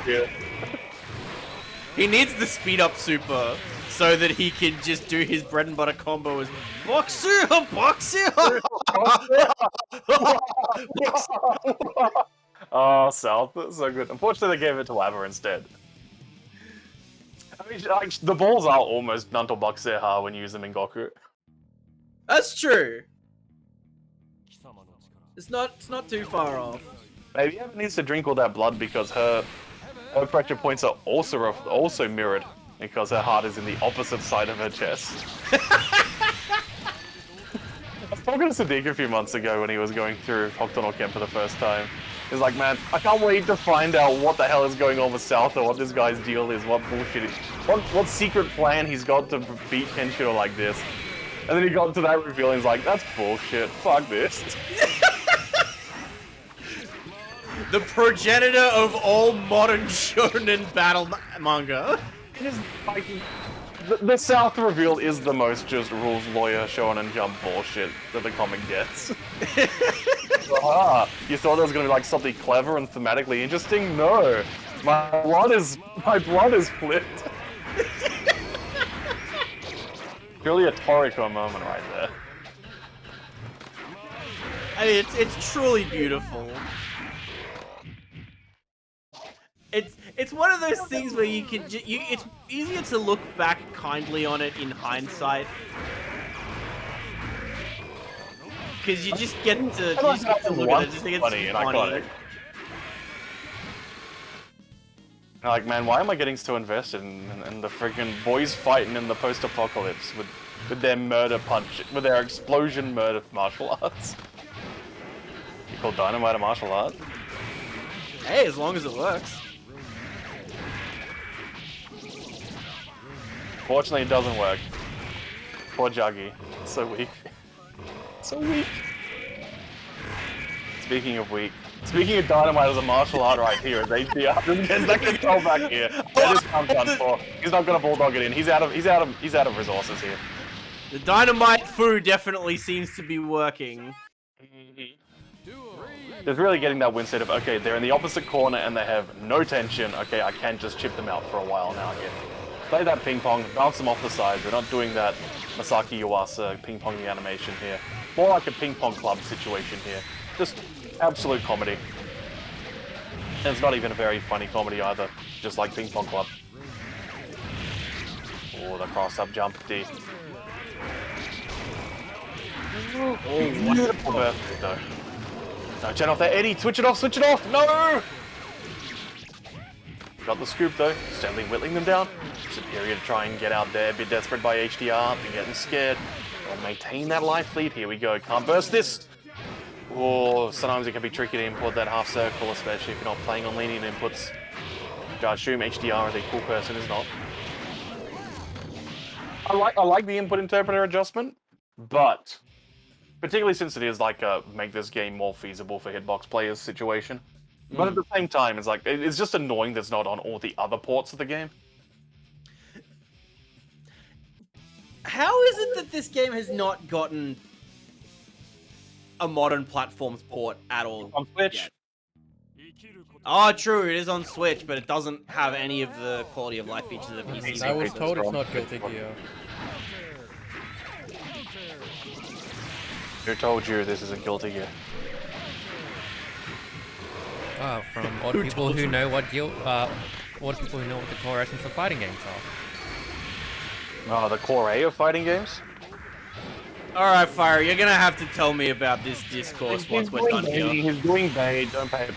Yeah. He needs the speed up super so that he can just do his bread and butter combo as Boxer, Boxer. Oh, South, that's so good. Unfortunately, they gave it to Lava instead. I mean, like, the balls are almost Nanto Bakseha when you use them in Goku. That's true. It's not too far off. Maybe Eva needs to drink all that blood because her pressure points are also mirrored because her heart is in the opposite side of her chest. I was talking to Sadiq a few months ago when he was going through Octonal Camp for the first time. He's like, man, I can't wait to find out what the hell is going on with South or what this guy's deal is, what bullshit, what secret plan he's got to beat Kenshiro like this. And then he got to that reveal and he's like, that's bullshit, fuck this. The progenitor of all modern shonen battle manga. It is like, the South reveal is the most just rules lawyer shonen jump bullshit that the comic gets. You thought there was gonna be like something clever and thematically interesting? No, my blood is flipped. Really a Toriko moment right there. I mean, it's truly beautiful. It's one of those things where you can it's easier to look back kindly on it in hindsight, because you just get to look at it. Just think it's funny. Like, man, why am I getting so invested in the friggin' boys fighting in the post-apocalypse with their murder punch, with their explosion murder martial arts? You call dynamite a martial art? Hey, as long as it works. Fortunately, it doesn't work. Poor Juggy. So weak. So weak. Speaking of weak. Speaking of dynamite as a martial art right here, as APR gets that control back here. That is I'm done for. He's not gonna bulldog it in. He's out of resources here. The dynamite foo definitely seems to be working. There's really getting that win state of, okay, they're in the opposite corner and they have no tension. Okay, I can just chip them out for a while now here. Play that ping pong, bounce them off the sides. We're not doing that Masaki Yuasa ping ponging animation here. More like a ping pong club situation here. Just absolute comedy. And it's not even a very funny comedy either. Just like ping pong club. Oh, the cross up jump D. Oh, beautiful birthday though. No, turn off that Eddie. Switch it off, switch it off. No! Got the scoop though, steadily whittling them down. Superior to try and get out there, a bit desperate by HDR, been getting scared. I'll maintain that life lead, here we go, can't burst this! Oh, sometimes it can be tricky to import that half circle, especially if you're not playing on lenient inputs. Which I assume HDR as a cool person is not. I like the input interpreter adjustment, but particularly since it is like a make this game more feasible for hitbox players situation. But at the same time, it's like, it's just annoying that's not on all the other ports of the game. How is it that this game has not gotten a modern platforms port at all? On Switch? Yet? Oh, true, it is on Switch, but it doesn't have any of the quality of life features of PC. I was told it's not Guilty Gear. Who told you this is a Guilty Gear? From odd people who know what the core essence of fighting games are. Oh, the core A of fighting games? Alright, Fire, you're gonna have to tell me about this discourse once we're done here. He's doing bait, don't pay it,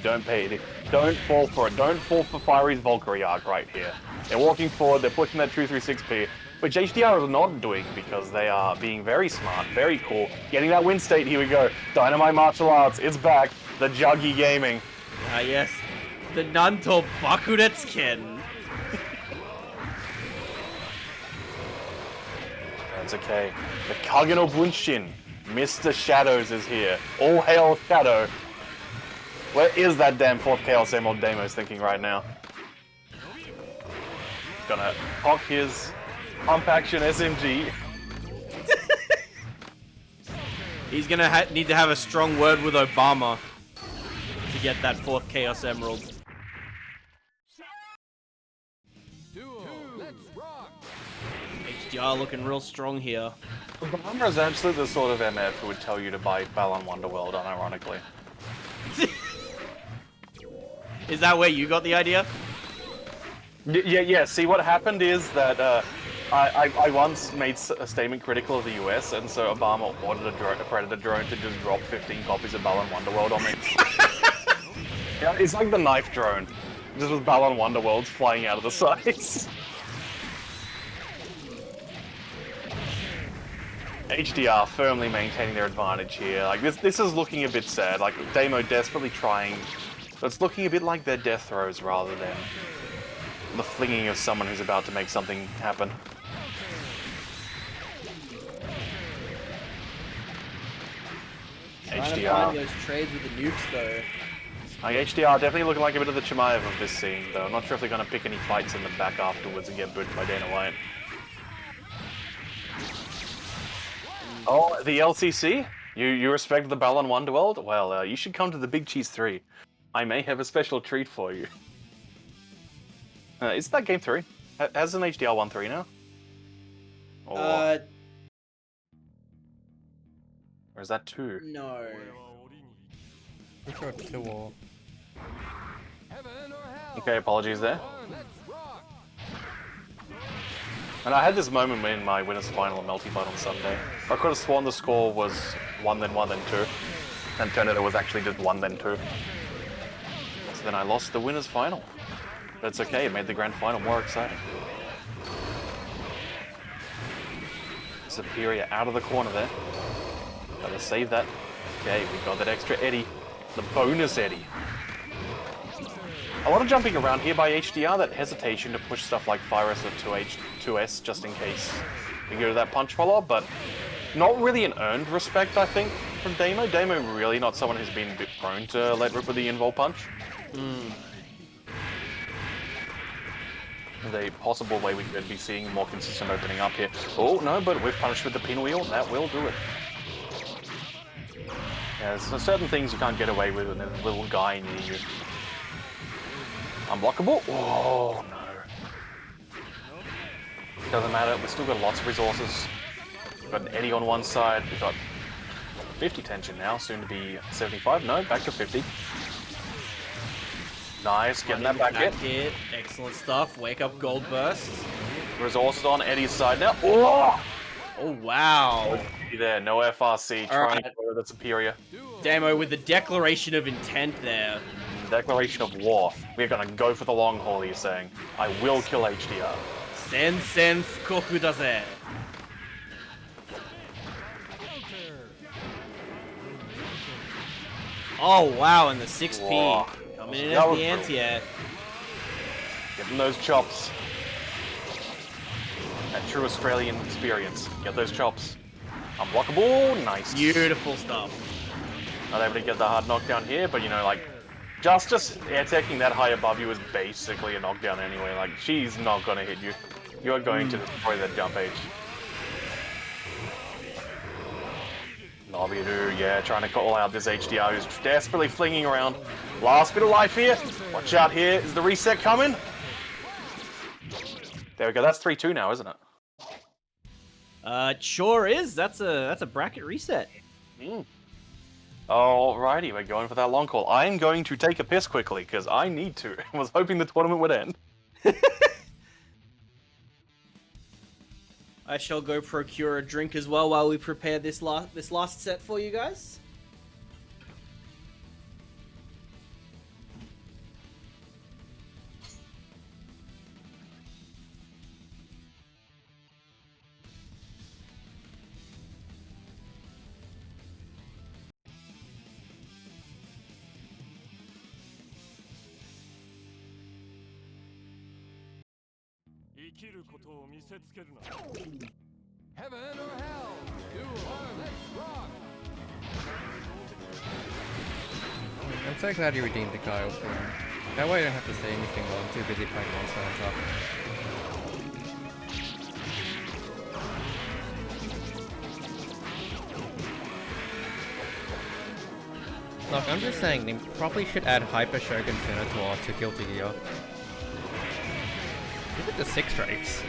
don't pay it. Don't fall for it, don't fall for Fiery's Valkyrie arc right here. They're walking forward, they're pushing that 236p, which HDR is not doing because they are being very smart, very cool. Getting that win state, here we go. Dynamite Martial Arts, it's back. The Juggy Gaming. Ah, yes. The Nanto Bakuretsuken. That's okay. The Kageno Bunshin. Mr. Shadows is here. All hail Shadow. Where is that damn 4th Chaos Emerald Deimos thinking right now? Gonna cock his pump action SMG. He's gonna need to have a strong word with Obama to get that 4th Chaos Emerald. Duo, let's rock. HDR looking real strong here. Obama is absolutely the sort of MF who would tell you to buy Balan Wonderworld, unironically. Is that where you got the idea? Yeah. See, what happened is that I once made a statement critical of the US, and so Obama ordered a Predator drone to just drop 15 copies of Balan Wonderworld on me. Yeah, it's like the knife drone, just with Balan Wonderworlds flying out of the sides. HDR firmly maintaining their advantage here. Like this is looking a bit sad. Like Damo desperately trying, but it's looking a bit like their death throes rather than the flinging of someone who's about to make something happen. Trying to find HDR. those trades with the nukes though. Like HDR definitely looking like a bit of the Chimaev of this scene, though. I'm not sure if they're going to pick any fights in the back afterwards and get booted by Dana White. Oh, the LCC? You respect the Balan Wonderworld? Well, you should come to the Big Cheese 3. I may have a special treat for you. Is that game 3? Has an HDR 1.3 now? Or is that 2? No. I'm sure it's 2 or... Heaven or hell. Okay, apologies there. Let's rock. And I had this moment in my winners final at Melty Butt on Sunday. I could have sworn the score was 1 then 1 then 2. And turned out it was actually just 1 then 2. So then I lost the winners final. But it's okay, it made the grand final more exciting. Superior out of the corner there. Gotta save that. Okay, we got that extra Eddie. The bonus Eddie. A lot of jumping around here by HDR, that hesitation to push stuff like Fire S or 2S just in case we go to that punch follow, but not really an earned respect, I think, from Damo. Damo really not someone who's been a bit prone to let rip with the invol punch. There's a possible way we could be seeing more consistent opening up here. Oh, no, but we've punished with the pinwheel. That will do it. Yeah, there's certain things you can't get away with when there's a little guy near you. Unblockable? Oh, no. Doesn't matter. We've still got lots of resources. We've got an Eddie on one side. We've got 50 tension now, soon to be 75. No, back to 50. Nice, getting that back hit. Excellent stuff. Wake up gold burst. Resources on Eddie's side now. Oh! Oh wow. There, no FRC, trying Alright. to go the superior. Damo with the declaration of intent there. Declaration of war. We're gonna go for the long haul, he's saying. I will kill HDR. Sen fukoku daze. Oh wow, and the 6P. Whoa. Coming in That as was the anti-air. Getting those chops. That true Australian experience. Get those chops. Unblockable, nice. Beautiful stuff. Not able to get the hard knockdown here, but you know, like, just air teching that high above you is basically a knockdown anyway. Like, she's not gonna hit you. You are going to destroy that jump H. Nobiru, yeah, trying to call out this HDR who's desperately flinging around. Last bit of life here. Watch out here. Is the reset coming? There we go. That's 3-2 now, isn't it? It sure is. That's a bracket reset. Alrighty, we're going for that long call. I'm going to take a piss quickly, because I need to. I was hoping the tournament would end. I shall go procure a drink as well while we prepare this last set for you guys. Heaven or hell. Let's rock. I'm so glad you redeemed the Kyle for me. That way I don't have to say anything while I'm too busy playing Monster Hunter. Look, I'm just saying, they probably should add Hyper Shogun Senator to Guilty Gear. Look at the 6 stripes.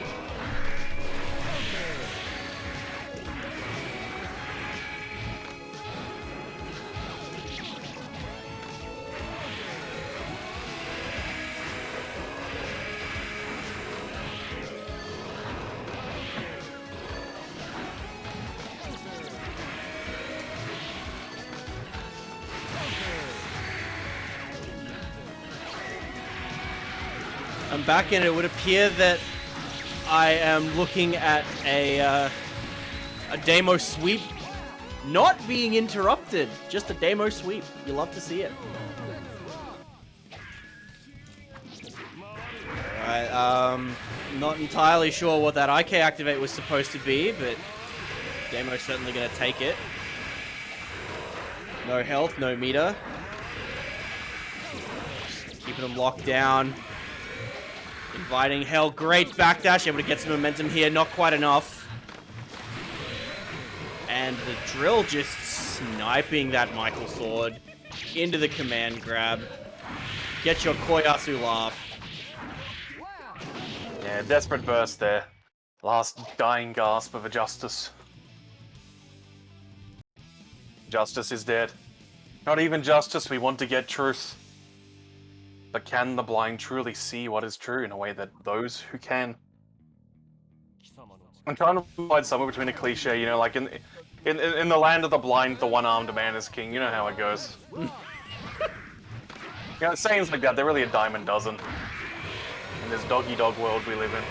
I'm back and it would appear that I am looking at a demo sweep not being interrupted. Just a demo sweep. You love to see it. Alright, not entirely sure what that IK activate was supposed to be, but demo's certainly gonna take it. No health, no meter. Just keeping him locked down. Inviting hell, great backdash, able to get some momentum here, not quite enough. And the drill just sniping that Michael sword into the command grab. Get your Koyasu laugh. Yeah, desperate burst there. Last dying gasp of a Justice. Justice is dead. Not even justice, we want to get truth. But can the blind truly see what is true in a way that those who can? I'm trying to find somewhere between a cliche, you know, like in the land of the blind, the one-armed man is king. You know how it goes. You know, sayings like that, they're really a dime a dozen. In this dog-eat-dog world we live in.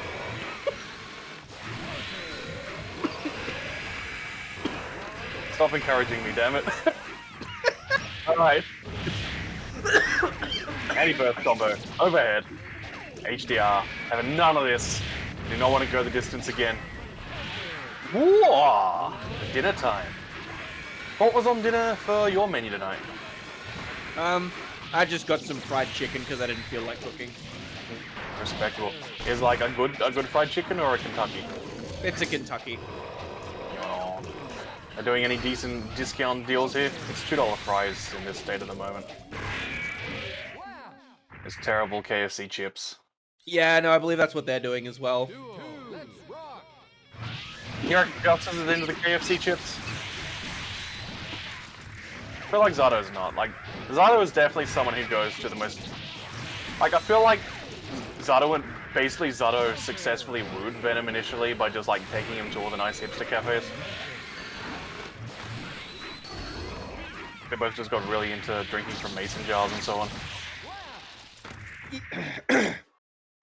Stop encouraging me, damn it. Alright. Anti-burst combo. Overhead. HDR. Having none of this. Do not want to go the distance again. Whoa! Dinner time. What was on dinner for your menu tonight? I just got some fried chicken because I didn't feel like cooking. Respectable. Is like a good fried chicken or a Kentucky? It's a Kentucky. Oh. Are doing any decent discount deals here? It's $2 fries in this state at the moment. It's terrible KFC chips. Yeah, no, I believe that's what they're doing as well. Let's rock. Here, Justice is into the KFC chips. I feel like Zato's not. Like, Zato is definitely someone who goes to the most... Like, I feel like Zato successfully wooed Venom initially by just, like, taking him to all the nice hipster cafes. They both just got really into drinking from mason jars and so on.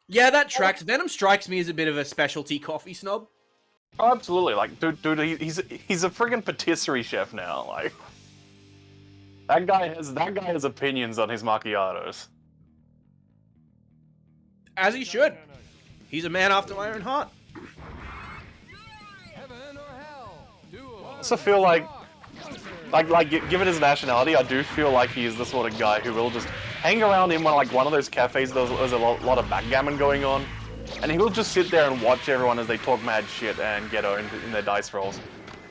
Yeah, that tracks. Venom strikes me as a bit of a specialty coffee snob. Oh, absolutely. Like, dude, he's a friggin' patisserie chef now. Like, that guy has opinions on his macchiatos. As he should. He's a man after my own heart. Heaven or hell. Duel. I also feel like given his nationality, I do feel like he is the sort of guy who will just hang around in one of those cafes. There's a lot of backgammon going on, and he will just sit there and watch everyone as they talk mad shit and get owned in their dice rolls.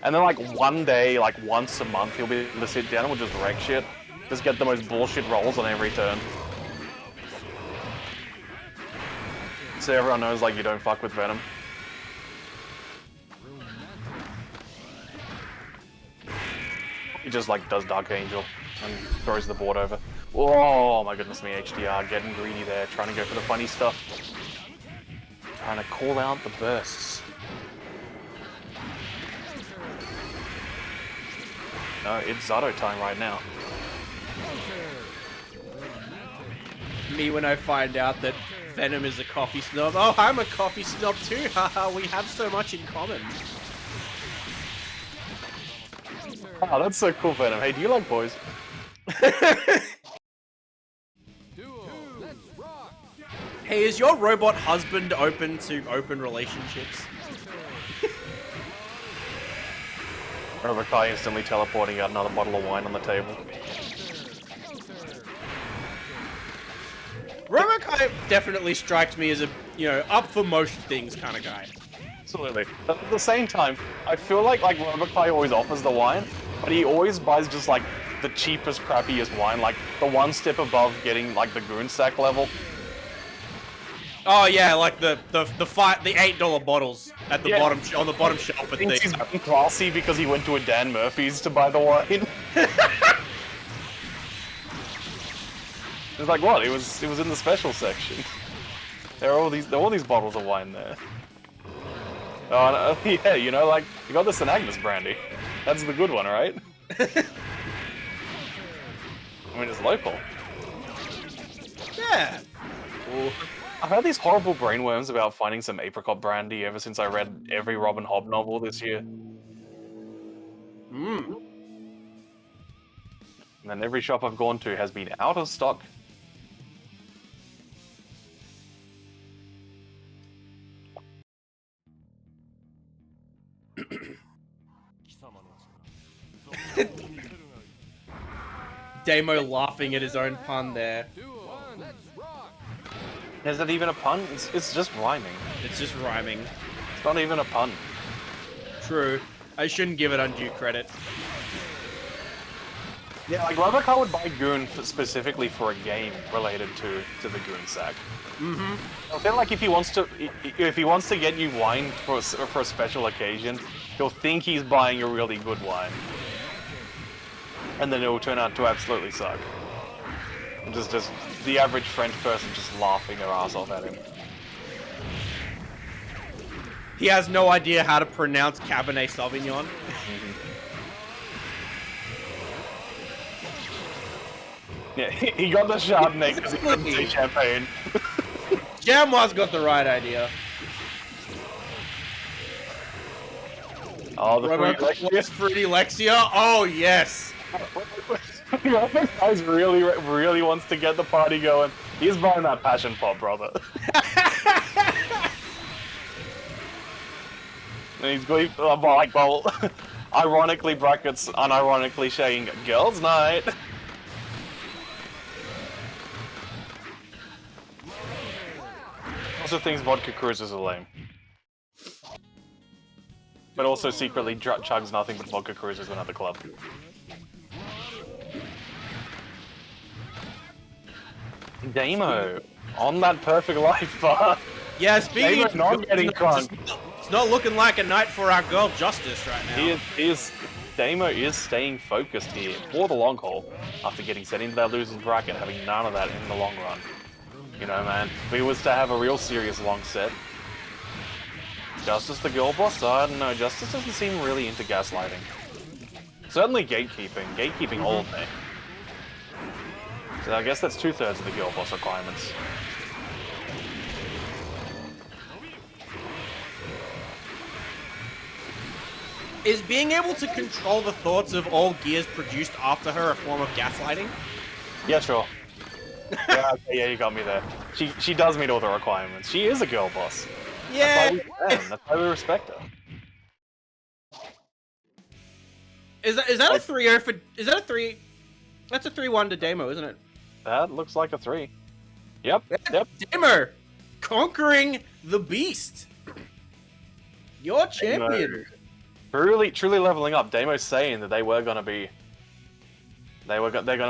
And then like one day, like once a month, he'll be able to sit down and we'll just wreck shit, just get the most bullshit rolls on every turn. So everyone knows like you don't fuck with Venom. He just like does Dark Angel and throws the board over. Oh my goodness me, HDR getting greedy there, trying to go for the funny stuff. Trying to call out the bursts. No, it's Zato time right now. Me when I find out that Venom is a coffee snob. Oh, I'm a coffee snob too. Haha, we have so much in common. Oh, that's so cool, Venom. Hey, do you like boys? Duel. Let's rock. Hey, is your robot husband open to open relationships? Robokai instantly teleporting out another bottle of wine on the table. Robokai definitely strikes me as a, up for most things kind of guy. Absolutely. But at the same time, I feel like Robokai always offers the wine, but he always buys just like the cheapest, crappiest wine, like the one step above getting like the goon sack level. Oh yeah, like the $8 bottles at the bottom on the bottom shelf at Thinks he's being classy because he went to a Dan Murphy's to buy the wine. It's like what? It was in the special section. There are all these bottles of wine there. Oh no, yeah, you know, like you got the St. Agnes brandy. That's the good one, right? I mean, it's local. Yeah. Ooh. I've had these horrible brainworms about finding some apricot brandy ever since I read every Robin Hobb novel this year. Hmm. And then every shop I've gone to has been out of stock. Damo laughing at his own pun there. Is that even a pun? It's just rhyming. It's just rhyming. It's not even a pun. True. I shouldn't give it undue credit. Yeah, like Robocop would buy Goon specifically for a game related to the Goon sack. Mm-hmm. I feel like if he wants to get you wine for a special occasion, he'll think he's buying a really good wine, and then it will turn out to absolutely suck. Just the average French person just laughing their ass off at him. He has no idea how to pronounce Cabernet Sauvignon. Yeah, he got the Chardonnay because he couldn't say champagne. Jamwa's got the right idea. Oh, the Robocop Fruity Lexia? Oh, yes! The guy really wants to get the party going. He's buying that passion pop, brother. And he's going like, well, ironically brackets, unironically saying girls' night. Also thinks vodka cruises are lame. But also secretly chugs nothing but vodka cruises when at the club. Damo, on that perfect life bar. Yeah, speaking Damo's not getting crunk. It's not looking like a night for our girl Justice right now. Damo is staying focused here for the long haul after getting set into that loser's bracket, having none of that in the long run. You know, man, if he was to have a real serious long set, Justice the girl boss? I don't know, Justice doesn't seem really into gaslighting. Certainly gatekeeping all day. So I guess that's 2/3 of the girl boss requirements. Is being able to control the thoughts of all gears produced after her a form of gaslighting? Yeah, sure. Yeah, okay, yeah, you got me there. She does meet all the requirements. She is a girl boss. Yeah. That's why we respect her. Is that a 3-0 for? Is that a 3? That's a 3-1 to Damo, isn't it? That looks like a 3. Yep. Damo, conquering the beast. Your champion. Truly leveling up. Damo's saying that they're gonna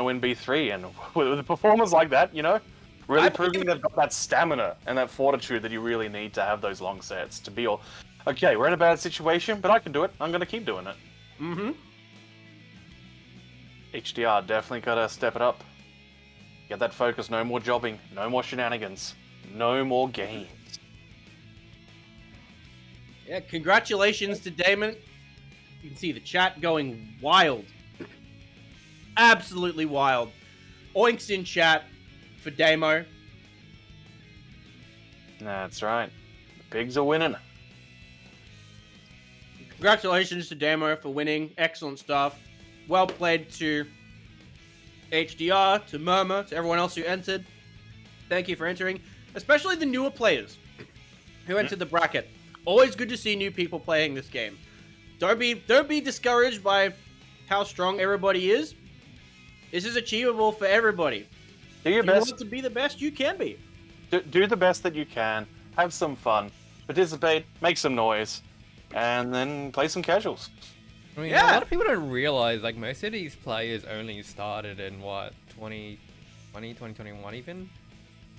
win B3, and with performers like that, you know, really proving they've got that stamina and that fortitude that you really need to have those long sets to be all. Okay, we're in a bad situation, but I can do it. I'm gonna keep doing it. Mm-hmm. HDR definitely gotta step it up. Get that focus. No more jobbing. No more shenanigans. No more games. Yeah, congratulations to Damon. You can see the chat going wild. Absolutely wild. Oinks in chat for Damo. That's right. The pigs are winning. Congratulations to Damo for winning. Excellent stuff. Well played to HDR, to Murmur, to everyone else who entered. Thank you for entering. Especially the newer players who entered the bracket. Always good to see new people playing this game. Don't be discouraged by how strong everybody is. This is achievable for everybody. Do your If you best. want to be the best you can be. Do the best that you can. Have some fun. Participate. Make some noise. And then play some casuals. I mean, Yeah. a lot of people don't realize, like, most of these players only started in, what, 2020, 2021 even?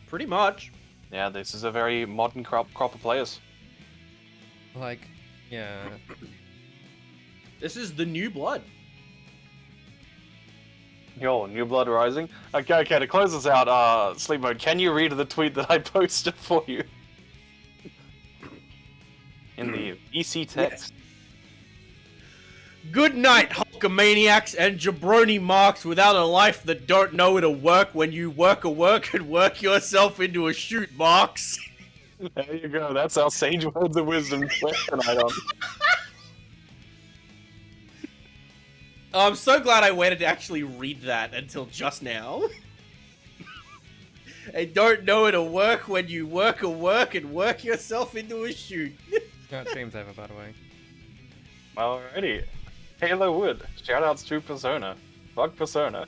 Pretty much. Yeah, this is a very modern crop of players. Like, yeah. This is the new blood. Yo, New Blood Rising. Okay, to close us out, Sleep Mode, can you read the tweet that I posted for you? In the EC text. Good night, maniacs and jabroni marks without a life that don't know it'll work when you work a work and work yourself into a shoot, marks. There you go. That's our sage words of wisdom tonight on. I'm so glad I waited to actually read that until just now. I don't know it'll work when you work a work and work yourself into a shoot. Got streams over, by the way. Alrighty. Halo Wood. Shoutouts to Persona. Fuck Persona.